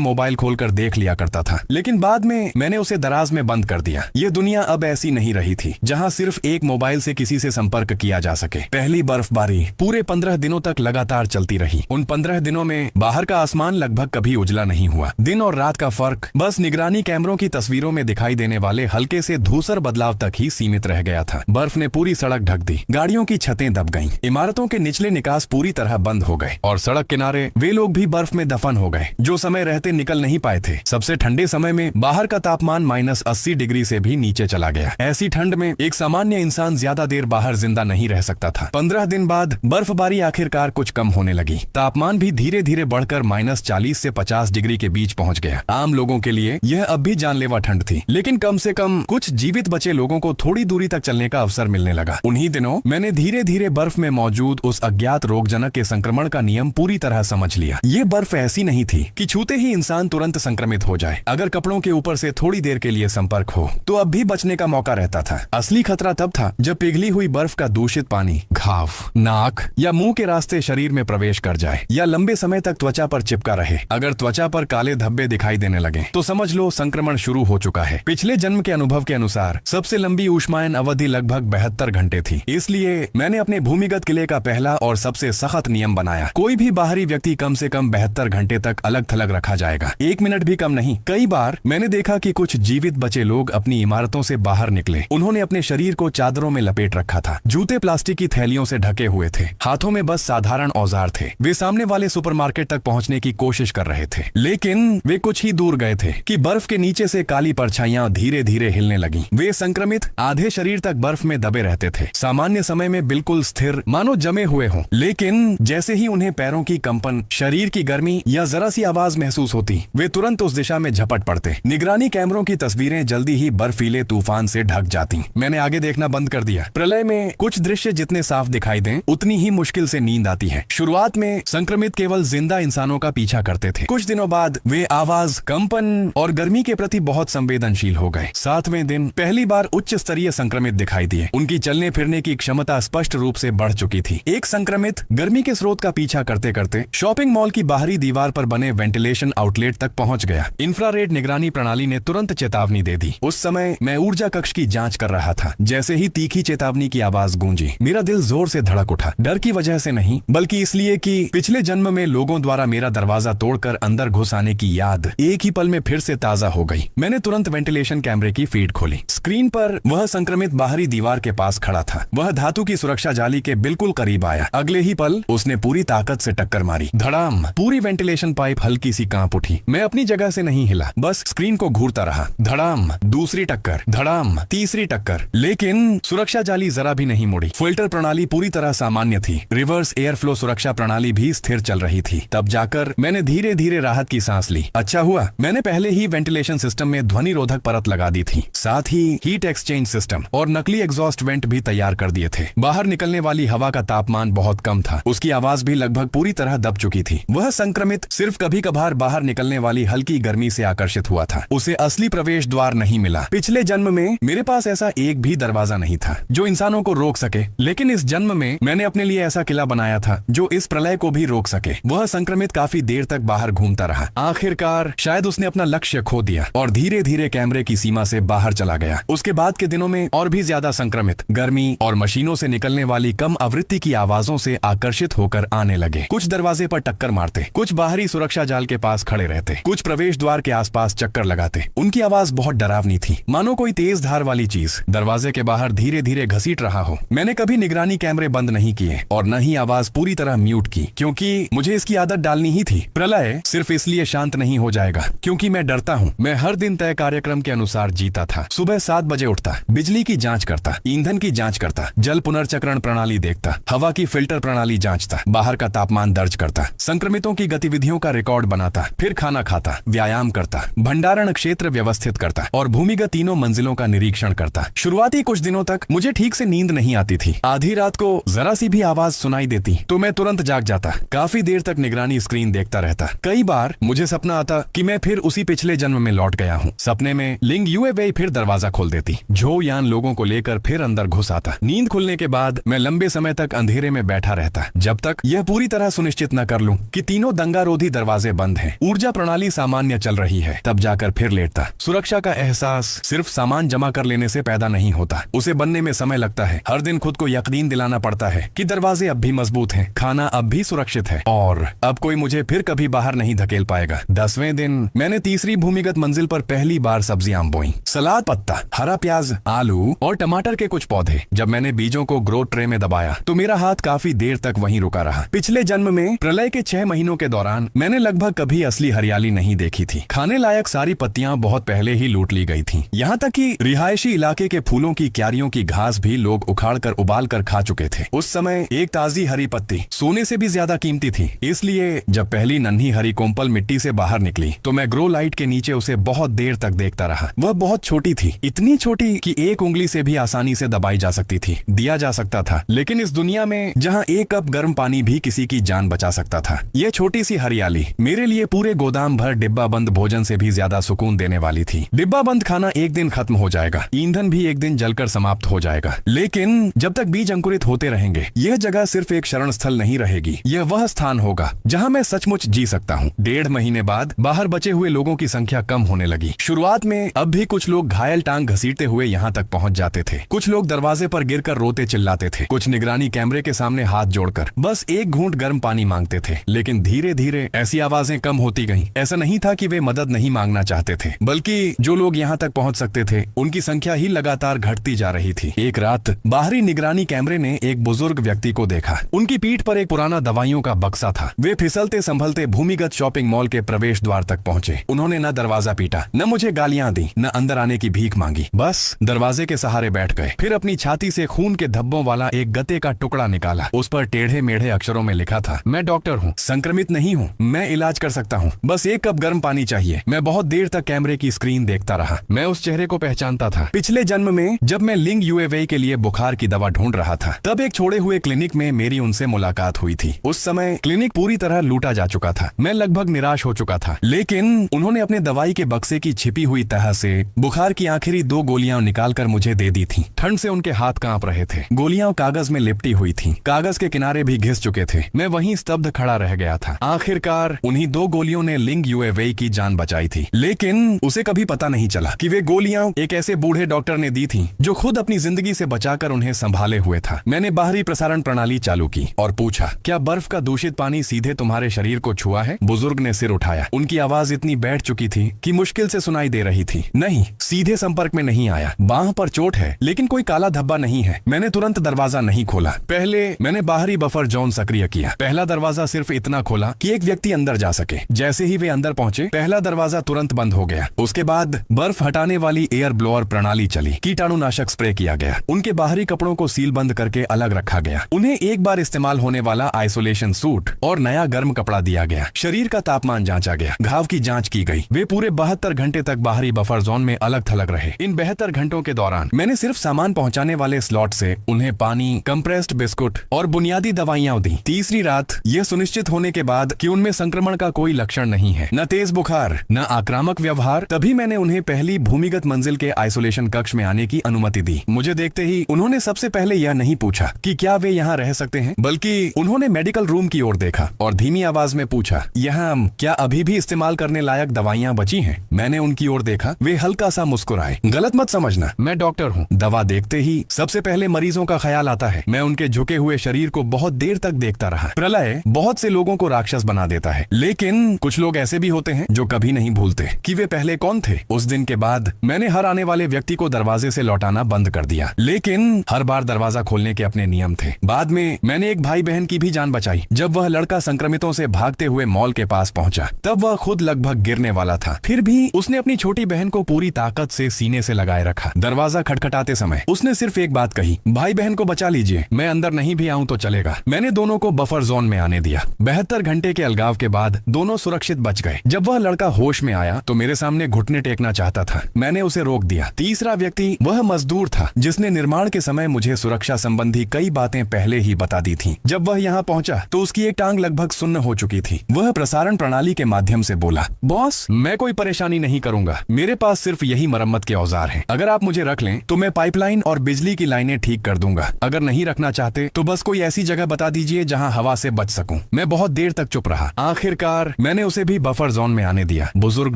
मोबाइल खोलकर देख लिया करता था, लेकिन बाद में मैंने उसे दराज में बंद कर दिया। ये दुनिया अब ऐसी नहीं रही थी जहां सिर्फ एक मोबाइल से किसी से संपर्क किया जा सके। पहली बर्फबारी पूरे 15 दिनों तक लगातार चलती रही। उन 15 दिनों में बाहर का आसमान लगभग कभी उजला नहीं हुआ। दिन और रात का फर्क बस निगरानी कैमरों की तस्वीरों में दिखाई देने वाले हल्के से धूसर बदलाव तक ही सीमित रह गया था। बर्फ ने पूरी सड़क ढक दी। गाड़ियों की छतें दब गईं। इमारतों के निचले निकास पूरी तरह बंद हो गए और सड़क किनारे वे लोग भी बर्फ में दफन हो गए। आए जो समय रहते निकल नहीं पाए थे। सबसे ठंडे समय में बाहर का तापमान -80 डिग्री से भी नीचे चला गया। ऐसी ठंड में एक सामान्य इंसान ज्यादा देर बाहर जिंदा नहीं रह सकता था। 15 दिन बाद बर्फबारी आखिरकार कुछ कम होने लगी। तापमान भी धीरे धीरे बढ़कर -40 से 50 डिग्री के बीच पहुंच गया। आम लोगों के लिए यह अब भी जानलेवा ठंड थी, लेकिन कम से कम कुछ जीवित बचे लोगों को थोड़ी दूरी तक चलने का अवसर मिलने लगा। उन्हीं दिनों मैंने धीरे धीरे बर्फ में मौजूद उस अज्ञात रोगजनक के संक्रमण का नियम पूरी तरह समझ लिया। ये बर्फ ऐसी नहीं थी कि छूते ही इंसान तुरंत संक्रमित हो जाए। अगर कपड़ों के ऊपर से थोड़ी देर के लिए संपर्क हो तो अब भी बचने का मौका रहता था। असली खतरा तब था जब पिघली हुई बर्फ का दूषित पानी घाव, नाक या मुंह के रास्ते शरीर में प्रवेश कर जाए या लंबे समय तक त्वचा पर चिपका रहे। अगर त्वचा पर काले धब्बे दिखाई देने लगे तो समझ लो संक्रमण शुरू हो चुका है। पिछले जन्म के अनुभव के अनुसार सबसे लंबी ऊष्मायन अवधि लगभग 72 घंटे थी। इसलिए मैंने अपने भूमिगत किले का पहला और सबसे सख्त नियम बनाया। कोई भी बाहरी व्यक्ति कम से कम 72 घंटे तक अलग थलग रखा जाएगा, 1 मिनट भी कम नहीं। कई बार मैंने देखा कि कुछ जीवित बचे लोग अपनी इमारतों से बाहर निकले। उन्होंने अपने शरीर को चादरों में लपेट रखा था, जूते प्लास्टिक की थैलियों से ढके हुए थे, हाथों में बस साधारण औजार थे। वे सामने वाले सुपरमार्केट तक पहुंचने की कोशिश कर रहे थे, लेकिन वे कुछ ही दूर गए थे कि बर्फ के नीचे से काली परछाइयां धीरे धीरे हिलने लगी। वे संक्रमित आधे शरीर तक बर्फ में दबे रहते थे, सामान्य समय में बिल्कुल स्थिर, मानो जमे हुए हों। लेकिन जैसे ही उन्हें पैरों की कंपन, शरीर की गर्मी या जरा सी आवाज महसूस होती, वे तुरंत उस दिशा में झपट पड़ते। निगरानी कैमरों की तस्वीरें जल्दी ही बर्फीले तूफान से ढक जाती। मैंने आगे देखना बंद कर दिया। प्रलय में कुछ दृश्य जितने साफ दिखाई दें उतनी ही मुश्किल से नींद आती है। शुरुआत में संक्रमित केवल जिंदा इंसानों का पीछा करते थे। कुछ दिनों बाद वे आवाज, कंपन और गर्मी के प्रति बहुत संवेदनशील हो गए। 7वें दिन पहली बार उच्च स्तरीय संक्रमित दिखाई दिए। उनकी चलने फिरने की क्षमता स्पष्ट रूप से बढ़ चुकी थी। एक संक्रमित गर्मी के स्रोत का पीछा करते करते शॉपिंग मॉल की बाहरी दीवार पर बने वेंटिलेशन आउटलेट तक पहुंच गया। इंफ्रारेड निगरानी प्रणाली ने तुरंत चेतावनी दे दी। उस समय मैं ऊर्जा कक्ष की जांच कर रहा था। जैसे ही तीखी चेतावनी की आवाज गूंजी, मेरा दिल जोर से धड़क उठा। डर की वजह से नहीं, बल्कि इसलिए कि पिछले जन्म में लोगों द्वारा मेरा दरवाजा तोड़कर अंदर घुस आने की याद एक ही पल में फिर से ताजा हो गई। मैंने तुरंत वेंटिलेशन कैमरे की फीड खोली। स्क्रीन पर वह संक्रमित बाहरी दीवार के पास खड़ा था। वह धातु की सुरक्षा जाली के बिल्कुल करीब आया। अगले ही पल उसने पूरी ताकत से टक्कर मारी। धड़ाम! पूरी वेंटिलेशन पाइप हल्की सी कांप उठी। मैं अपनी जगह से नहीं हिला, बस स्क्रीन को घूरता रहा। धड़ाम! दूसरी टक्कर, धड़ाम! तीसरी टक्कर। लेकिन सुरक्षा जाली जरा भी नहीं मुड़ी। फिल्टर प्रणाली पूरी तरह सामान्य थी। रिवर्स एयर फ्लो सुरक्षा प्रणाली भी स्थिर चल रही थी। तब जाकर मैंने धीरे धीरे राहत की सांस ली। अच्छा हुआ मैंने पहले ही वेंटिलेशन सिस्टम में ध्वनि रोधक परत लगा दी थी। साथ ही हीट एक्सचेंज सिस्टम और नकली एग्जॉस्ट वेंट भी तैयार कर दिए थे। बाहर निकलने वाली हवा का तापमान बहुत कम था। उसकी आवाज भी लगभग पूरी तरह दब चुकी थी। वह संक्रमित सिर्फ कभी कभार बाहर निकलने वाली हल्की गर्मी से आकर्षित हुआ था। उसे असली प्रवेश द्वार नहीं मिला। पिछले जन्म में मेरे पास ऐसा एक भी दरवाजा नहीं था जो इंसानों को रोक सके, लेकिन इस जन्म में मैंने अपने लिए ऐसा किला बनाया था जो इस प्रलय को भी रोक सके। वह संक्रमित काफी देर तक बाहर घूमता रहा। आखिरकार शायद उसने अपना लक्ष्य खो दिया और धीरे धीरे कैमरे की सीमा से बाहर चला गया। उसके बाद के दिनों में और भी ज्यादा संक्रमित गर्मी और मशीनों से निकलने वाली कम आवृत्ति की आवाजों से आकर्षित होकर आने लगे। कुछ दरवाजे पर टक्कर मारते, कुछ बाहरी सुरक्षा जाल के पास खड़े रहते, कुछ प्रवेश द्वार के आसपास चक्कर लगाते। उनकी आवाज बहुत डरावनी थी, मानो कोई तेज धार वाली चीज दरवाजे के बाहर धीरे धीरे घसीट रहा हो। मैंने कभी निगरानी कैमरे बंद नहीं किए और न ही आवाज पूरी तरह म्यूट की, क्योंकि मुझे इसकी आदत डालनी ही थी। प्रलय सिर्फ इसलिए शांत नहीं हो जाएगा क्योंकि मैं डरता हूँ। मैं हर दिन तय कार्यक्रम के अनुसार जीता था। सुबह 7 बजे उठता, बिजली की जांच करता, ईंधन की जांच करता, जल पुनर्चक्रण प्रणाली देखता, हवा की फिल्टर प्रणाली जांचता, बाहर का तापमान दर्ज करता, संक्रमितों की गतिविधियों का रिकॉर्ड बनाता, फिर खाना खाता, व्यायाम करता, भंडारण क्षेत्र व्यवस्थित करता और भूमिगत तीनों मंजिलों का निरीक्षण करता। शुरुआती कुछ दिनों तक मुझे ठीक से नींद नहीं आती थी। आधी रात को जरा सी भी आवाज सुनाई देती तो मैं तुरंत जाग जाता। काफी देर तक निगरानी स्क्रीन देखता रहता। कई बार मुझे सपना आता कि मैं फिर उसी पिछले जन्म में लौट गया हूँ। सपने में लिंग यूएवेई फिर दरवाजा खोल देती। झो यान लोगों को लेकर फिर अंदर घुस आता। नींद खुलने के बाद मैं लंबे समय तक अंधेरे में बैठा रहता जब तक यह पूरी तरह सुनिश्चित न कर लूं कि तीनों दंगारोधी दरवाजे बंद हैं, ऊर्जा प्रणाली सामान्य चल रही है। तब जाकर फिर लेटता। सुरक्षा का एहसास सिर्फ सामान जमा कर लेने से पैदा नहीं होता, उसे बनने में समय लगता है। हर दिन खुद को यकीन दिलाना पड़ता है कि दरवाजे अब भी मजबूत हैं, खाना अब भी सुरक्षित है और अब कोई मुझे फिर कभी बाहर नहीं धकेल पाएगा। 10वें दिन मैंने तीसरी भूमिगत मंजिल पर पहली बार सब्जियां बोई। सलाद पत्ता, हरा प्याज, आलू और टमाटर के कुछ पौधे। जब मैंने बीजों को ग्रो ट्रे में दबाया तो मेरा हाथ काफी देर तक वहीं रुका रहा। पिछले जन्म में प्रलय के 6 महीनों के दौरान मैंने मैंने लगभग कभी असली हरियाली नहीं देखी थी। खाने लायक सारी पत्तियां बहुत पहले ही लूट ली गई थीं। यहाँ तक कि रिहायशी इलाके के फूलों की क्यारियों की घास भी लोग उखाड़ कर उबाल कर खा चुके थे। उस समय एक ताजी हरी पत्ती सोने से भी ज्यादा कीमती थी। इसलिए जब पहली नन्ही हरी कोम्पल मिट्टी से बाहर निकली तो मैं ग्रो लाइट के नीचे उसे बहुत देर तक देखता रहा। वह बहुत छोटी थी, इतनी छोटी कि एक उंगली से भी आसानी से दबाई जा सकती थी, दिया जा सकता था। लेकिन इस दुनिया में जहाँ एक कप गर्म पानी भी किसी की जान बचा सकता था, यह छोटी सी हरियाली मेरे लिए पूरे गोदाम भर डिब्बा बंद भोजन से भी ज्यादा सुकून देने वाली थी। डिब्बा बंद खाना एक दिन खत्म हो जाएगा, ईंधन भी एक दिन जलकर समाप्त हो जाएगा, लेकिन जब तक बीज अंकुरित होते रहेंगे यह जगह सिर्फ एक शरण स्थल नहीं रहेगी। यह वह स्थान होगा जहाँ मैं सचमुच जी सकता हूँ। 1.5 महीने बाद बाहर बचे हुए लोगों की संख्या कम होने लगी। शुरुआत में अब भी कुछ लोग घायल टांग घसीटते हुए यहाँ तक पहुँच जाते थे। कुछ लोग दरवाजे पर गिरकर रोते चिल्लाते थे। कुछ निगरानी कैमरे के सामने हाथ जोड़कर बस एक घूंट गर्म पानी मांगते थे। लेकिन धीरे धीरे ऐसी आवाजें कम होती गईं। ऐसा नहीं था कि वे मदद नहीं मांगना चाहते थे, बल्कि जो लोग यहाँ तक पहुँच सकते थे उनकी संख्या ही लगातार घटती जा रही थी। एक रात बाहरी निगरानी कैमरे ने एक बुजुर्ग व्यक्ति को देखा। उनकी पीठ पर एक पुराना दवाइयों का बक्सा था। वे फिसलते संभलते भूमिगत शॉपिंग मॉल के प्रवेश द्वार तक पहुंचे। उन्होंने न दरवाजा पीटा, न मुझे गालियां दी, न अंदर आने की भीख मांगी। बस दरवाजे के सहारे बैठ गए। फिर अपनी छाती से खून के धब्बों वाला एक गते का टुकड़ा निकाला। उस पर टेढ़े मेढ़े अक्षरों में लिखा था, मैं डॉक्टर हूँ, संक्रमित नहीं हूँ, मैं इलाज कर सकता हूँ, बस एक कप गर्म पानी चाहिए। मैं बहुत देर तक कैमरे की स्क्रीन देखता रहा। मैं उस चेहरे को पहचानता था। पिछले जन्म में जब मैं लिंग यूएवी के लिए बुखार की दवा ढूंढ रहा था, तब एक छोड़े हुए क्लिनिक में मेरी उनसे मुलाकात हुई थी। उस समय क्लिनिक पूरी तरह लूटा जा चुका था। मैं लगभग निराश हो चुका था, लेकिन उन्होंने अपने दवाई के बक्से की छिपी हुई तह से बुखार की आखिरी 2 गोलियां निकालकर मुझे दे दी थीं। ठंड से उनके हाथ कांप रहे थे। गोलियां कागज में लिपटी हुई थीं। कागज के किनारे भी घिस चुके थे। मैं वहीं स्तब्ध खड़ा रह गया था। आखिरकार उन्हीं 2 गोलियों ने लिंग यूएवी की जान बचाई थी, लेकिन उसे कभी पता नहीं चला कि वे गोलियां एक ऐसे बूढ़े डॉक्टर ने दी थीं जो खुद अपनी जिंदगी से बचाकर उन्हें संभाले हुए था। मैंने बाहरी प्रसारण प्रणाली चालू की और पूछा, क्या बर्फ का दूषित पानी सीधे तुम्हारे शरीर को छुआ है? बुजुर्ग ने सिर उठाया। उनकी आवाज इतनी बैठ चुकी थी कि मुश्किल से सुनाई दे रही थी। नहीं, सीधे संपर्क में नहीं आया। बांह पर चोट है, लेकिन कोई काला धब्बा नहीं है। मैंने तुरंत दरवाजा नहीं खोला। पहले मैंने बाहरी बफर जोन सक्रिय किया। पहला दरवाजा सिर्फ इतना खोला कि एक व्यक्ति अंदर जा सके। जैसे ही वे अंदर पहुंचे, पहला दरवाजा तुरंत बंद हो गया। उसके बाद बर्फ हटाने वाली एयर ब्लोअर प्रणाली चली। कीटाणुनाशक स्प्रे किया गया। उनके बाहरी कपड़ों को सील बंद करके अलग रखा गया। उन्हें एक बार इस्तेमाल होने वाला आइसोलेशन सूट और नया गर्म कपड़ा दिया गया। शरीर का तापमान जांचा गया। घाव की जांच की गई। वे पूरे 72 घंटे तक बाहरी बफर जोन में अलग थलग रहे। इन 72 घंटों के दौरान मैंने सिर्फ सामान पहुंचाने वाले स्लॉट से उन्हें पानी, कंप्रेस्ड बिस्कुट और बुनियादी दवाइयां दी। तीसरी रात यह सुनिश्चित होने के बाद कि उनमें संक्रमण का कोई लक्षण नहीं है, न तेज बुखार, न आक्रामक व्यवहार, तभी मैंने उन्हें पहली भूमिगत मंजिल के आइसोलेशन कक्ष में आने की अनुमति दी। मुझे देखते ही उन्होंने सबसे पहले यह नहीं पूछा कि क्या वे यहाँ रह सकते हैं, बल्कि उन्होंने मेडिकल रूम की ओर देखा और धीमी आवाज में पूछा, यहाँ क्या अभी भी इस्तेमाल करने लायक दवाइयाँ बची हैं? मैंने उनकी ओर देखा। वे हल्का सा मुस्कुराए। गलत मत समझना, मैं डॉक्टर हूँ। दवा देखते ही सबसे पहले मरीजों का ख्याल आता है। मैं उनके झुके हुए शरीर को बहुत देर तक देखता रहा। प्रलय बहुत से लोगों को राक्षस बना देता है, लेकिन कुछ लोग ऐसे भी होते हैं जो कभी नहीं भूलते कि वे पहले कौन थे। उस दिन के बाद मैंने हर आने वाले व्यक्ति को दरवाजे से लौटाना बंद कर दिया, लेकिन हर बार दरवाजा खोलने के अपने नियम थे। बाद में मैंने एक भाई बहन की भी जान बचाई। जब वह लड़का संक्रमितों से भागते हुए मॉल के पास पहुंचा, तब वह खुद लगभग गिरने वाला था। फिर भी उसने अपनी छोटी बहन को पूरी ताकत से सीने से लगाए रखा। दरवाजा खटखटाते समय उसने सिर्फ एक बात कही, भाई बहन को बचा लीजिए, मैं अंदर नहीं भी आऊं तो चलेगा। मैंने दोनों को बफर जोन में आने दिया। 72 घंटे के अलगाव के बाद दोनों सुरक्षित बच गए। जब वह लड़का होश में आया तो मेरे सामने घुटने टेकना चाहता था। मैंने उसे रोक दिया। तीसरा व्यक्ति वह मजदूर था जिसने निर्माण के समय मुझे सुरक्षा संबंधी कई बातें पहले ही बता दी थी। जब वह यहाँ पहुंचा तो उसकी एक टांग लगभग सुन्न हो चुकी थी। वह प्रसारण प्रणाली के माध्यम से बोला, बॉस, मैं कोई परेशानी नहीं करूंगा, मेरे पास सिर्फ यही मरम्मत के औजार हैं। अगर आप मुझे रख लें तो मैं पाइपलाइन और बिजली की लाइनें ठीक कर दूंगा। अगर नहीं रखना चाहते तो बस कोई ऐसी जगह बता दीजिए जहां हवा से बच सकूं। मैं बहुत देर तक चुप रहा। आखिरकार मैंने उसे भी बफर जोन में आने दिया। बुजुर्ग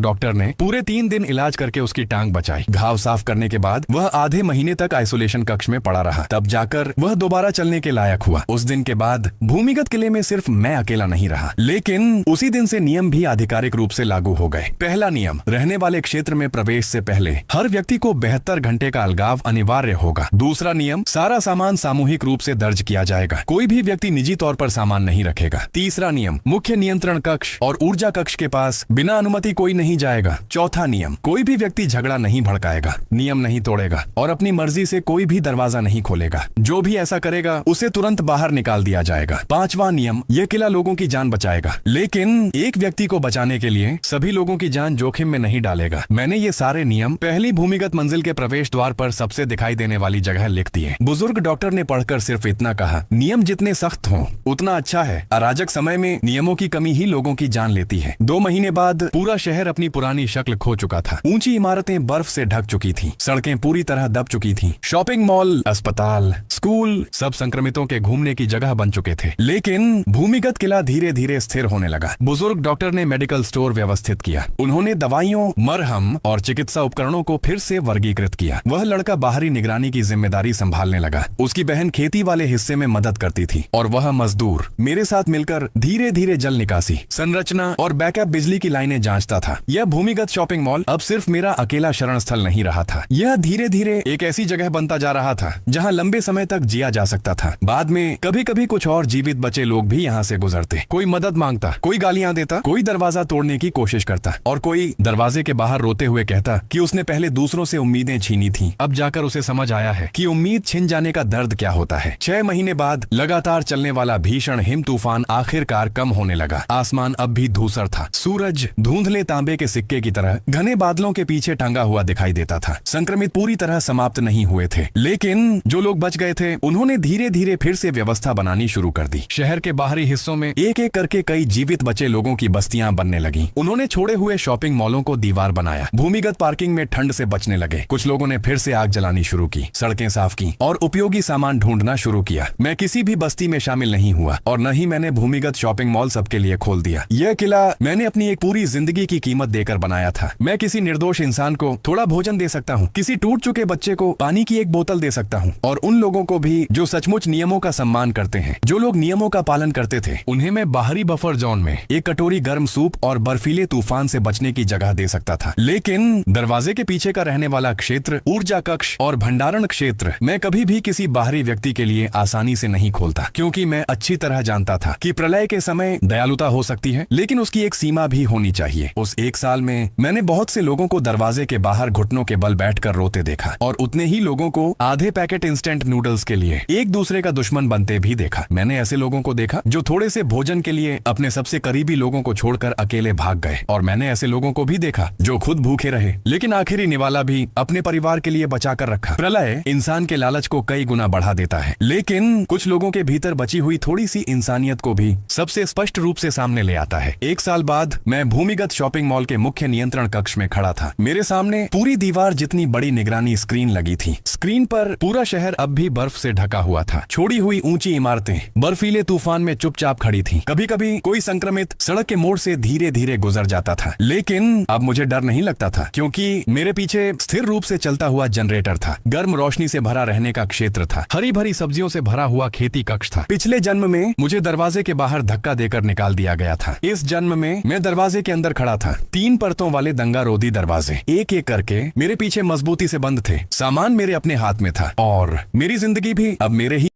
डॉक्टर ने पूरे 3 दिन इलाज करके उसकी टांग बचाई। घाव साफ करने के बाद वह आधे महीने तक आइसोलेशन कक्ष में पड़ा रहा। तब जाकर वह दोबारा चलने के लायक हुआ। उस दिन के बाद भूमिगत किले में सिर्फ मैं अकेला नहीं रहा, लेकिन उसी दिन से नियम भी आधिकारिक रूप से लागू हो गए। पहला नियम, रहने वाले क्षेत्र में प्रवेश से पहले हर व्यक्ति को 72 घंटे का अलगाव अनिवार्य होगा। दूसरा नियम, सारा सामान सामूहिक रूप से दर्ज किया जाएगा, कोई भी व्यक्ति निजी तौर पर सामान नहीं रखेगा। तीसरा नियम, मुख्य नियंत्रक नियंत्रण कक्ष और ऊर्जा कक्ष के पास बिना अनुमति कोई नहीं जाएगा। चौथा नियम, कोई भी व्यक्ति झगड़ा नहीं भड़काएगा, नियम नहीं तोड़ेगा और अपनी मर्जी से कोई भी दरवाजा नहीं खोलेगा। जो भी ऐसा करेगा उसे तुरंत बाहर निकाल दिया जाएगा। पांचवा नियम, यह किला लोगों की जान बचाएगा, लेकिन एक व्यक्ति को बचाने के लिए सभी लोगों की जान जोखिम में नहीं डालेगा। मैंने ये सारे नियम पहली भूमिगत मंजिल के प्रवेश द्वार पर सबसे दिखाई देने वाली जगह लिख दिए। बुजुर्ग डॉक्टर ने पढ़कर सिर्फ इतना कहा, नियम जितने सख्त हों उतना अच्छा है। अराजक समय में नियमों की कमी ही लोगों की जान लेती है। 2 महीने बाद पूरा शहर अपनी पुरानी शक्ल खो चुका था। ऊंची इमारतें बर्फ से ढक चुकी थी, सड़कें पूरी तरह दब चुकी थी, शॉपिंग मॉल, अस्पताल, स्कूल सब संक्रमितों के घूमने की जगह बन चुके थे। लेकिन भूमिगत किला धीरे धीरे स्थिर होने लगा। बुजुर्ग डॉक्टर ने मेडिकल स्टोर व्यवस्थित किया। उन्होंने दवाइयों, मरहम और चिकित्सा उपकरणों को फिर से वर्गीकृत किया। वह लड़का बाहरी निगरानी की जिम्मेदारी संभालने लगा। उसकी बहन खेती वाले हिस्से में मदद करती थी और वह मजदूर मेरे साथ मिलकर धीरे धीरे जल निकासी, संरचना और बैकअप बिजली की लाइनें जांचता था। यह भूमिगत शॉपिंग मॉल अब सिर्फ मेरा अकेला शरण स्थल नहीं रहा था। यह धीरे धीरे एक ऐसी जगह बनता जा रहा था जहां लंबे समय तक जिया जा सकता था। बाद में कभी कभी कुछ और जीवित बचे लोग भी यहाँ से गुजरते। कोई मदद मांगता, कोई गालियां देता, कोई दरवाजा तोड़ने की कोशिश करता और कोई दरवाजे के बाहर रोते हुए कहता कि उसने पहले दूसरों से उम्मीदें छीनी थी, अब जाकर उसे समझ आया है कि उम्मीद छिन जाने का दर्द क्या होता है। 6 महीने बाद लगातार चलने वाला भीषण हिम तूफान आखिरकार कम होने लगा। आसमान अब भी धूसर था। सूरज धुंधले तांबे के सिक्के की तरह घने बादलों के पीछे टंगा हुआ दिखाई देता था। संक्रमित पूरी तरह समाप्त नहीं हुए थे, लेकिन जो लोग बच गए थे उन्होंने धीरे धीरे फिर से व्यवस्था बनानी शुरू कर दी। शहर के बाहरी हिस्सों में एक एक करके कई जीवित बचे लोगों की बस्तियां बनने लगी। उन्होंने छोड़े हुए शॉपिंग मॉलों को दीवार बनाया। भूमिगत पार्किंग में ठंड से बचने लगे। कुछ लोगों ने फिर से आग जलानी शुरू की, सड़कें साफ की और उपयोगी सामान ढूंढना शुरू किया। मैं किसी भी बस्ती में शामिल नहीं हुआ और न ही मैंने भूमिगत शॉपिंग मॉल सबके लिए खोल दिया। यह किला मैंने अपनी एक पूरी जिंदगी की कीमत देकर बनाया था। मैं किसी निर्दोष इंसान को थोड़ा भोजन दे सकता हूँ, किसी टूट चुके बच्चे को पानी की एक बोतल दे सकता हूँ और उन लोगों को भी जो सचमुच नियमों का सम्मान करते हैं। जो लोग नियमों का पालन करते थे उन्हें मैं बाहरी बफर जोन में एक कटोरी गर्म सूप और बर्फीले तूफान से बचने की जगह दे सकता था। लेकिन दरवाजे के पीछे का रहने वाला क्षेत्र, ऊर्जा कक्ष और भंडारण क्षेत्र मैं कभी भी किसी बाहरी व्यक्ति के लिए आसानी से नहीं खोलता, क्योंकि मैं अच्छी तरह जानता था कि प्रलय के समय दयालुता हो सकती है, लेकिन उसकी एक सीमा भी होनी चाहिए। उस 1 साल में मैंने बहुत से लोगों को दरवाजे के बाहर घुटनों के बल बैठकर रोते देखा और उतने ही लोगों को आधे पैकेट इंस्टेंट नूडल्स के लिए एक दूसरे का दुश्मन बनते भी देखा। मैंने ऐसे लोगों को देखा जो थोड़े से भोजन के लिए अपने सबसे करीबी लोगों को छोड़कर अकेले भाग गए और मैंने ऐसे लोगों को भी देखा जो खुद भूखे रहे लेकिन आखिरी निवाला भी अपने परिवार के लिए बचा कर रखा। प्रलय इंसान के लालच को कई गुना बढ़ा देता है, लेकिन कुछ लोगों के भीतर बची हुई थोड़ी सी इंसानियत को भी सबसे स्पष्ट रूप से सामने ले आता है। 1 साल बाद मैं भूमिगत शॉपिंग मॉल के मुख्य नियंत्रण कक्ष में खड़ा था। मेरे सामने पूरी दीवार जितनी बड़ी निगरानी स्क्रीन लगी थी। स्क्रीन पर पूरा शहर अब भी बर्फ से ढका हुआ था। छोड़ी हुई ऊंची इमारतें बर्फीले तूफान में चुपचाप खड़ी थी। कभी कभी कोई संक्रमित सड़क के मोड़ से धीरे धीरे गुजर जाता था, लेकिन अब मुझे डर नहीं लगता था, क्योंकि मेरे पीछे स्थिर रूप से चलता हुआ जनरेटर था। गर्म रोशनी से भरा रहने का क्षेत्र था। हरी भरी सब्जियों से भरा हुआ खेती कक्ष था। पिछले जन्म में मुझे दरवाजे के बाहर धक्का देकर निकाल दिया गया था। इस जन्म में मैं दरवाजे के अंदर खड़ा था। 3 परतों वाले दंगारोधी दरवाजे एक एक करके मेरे पीछे मजबूती से बंद थे। सामान मेरे अपने हाथ में था और मेरी जिंदगी भी अब मेरे ही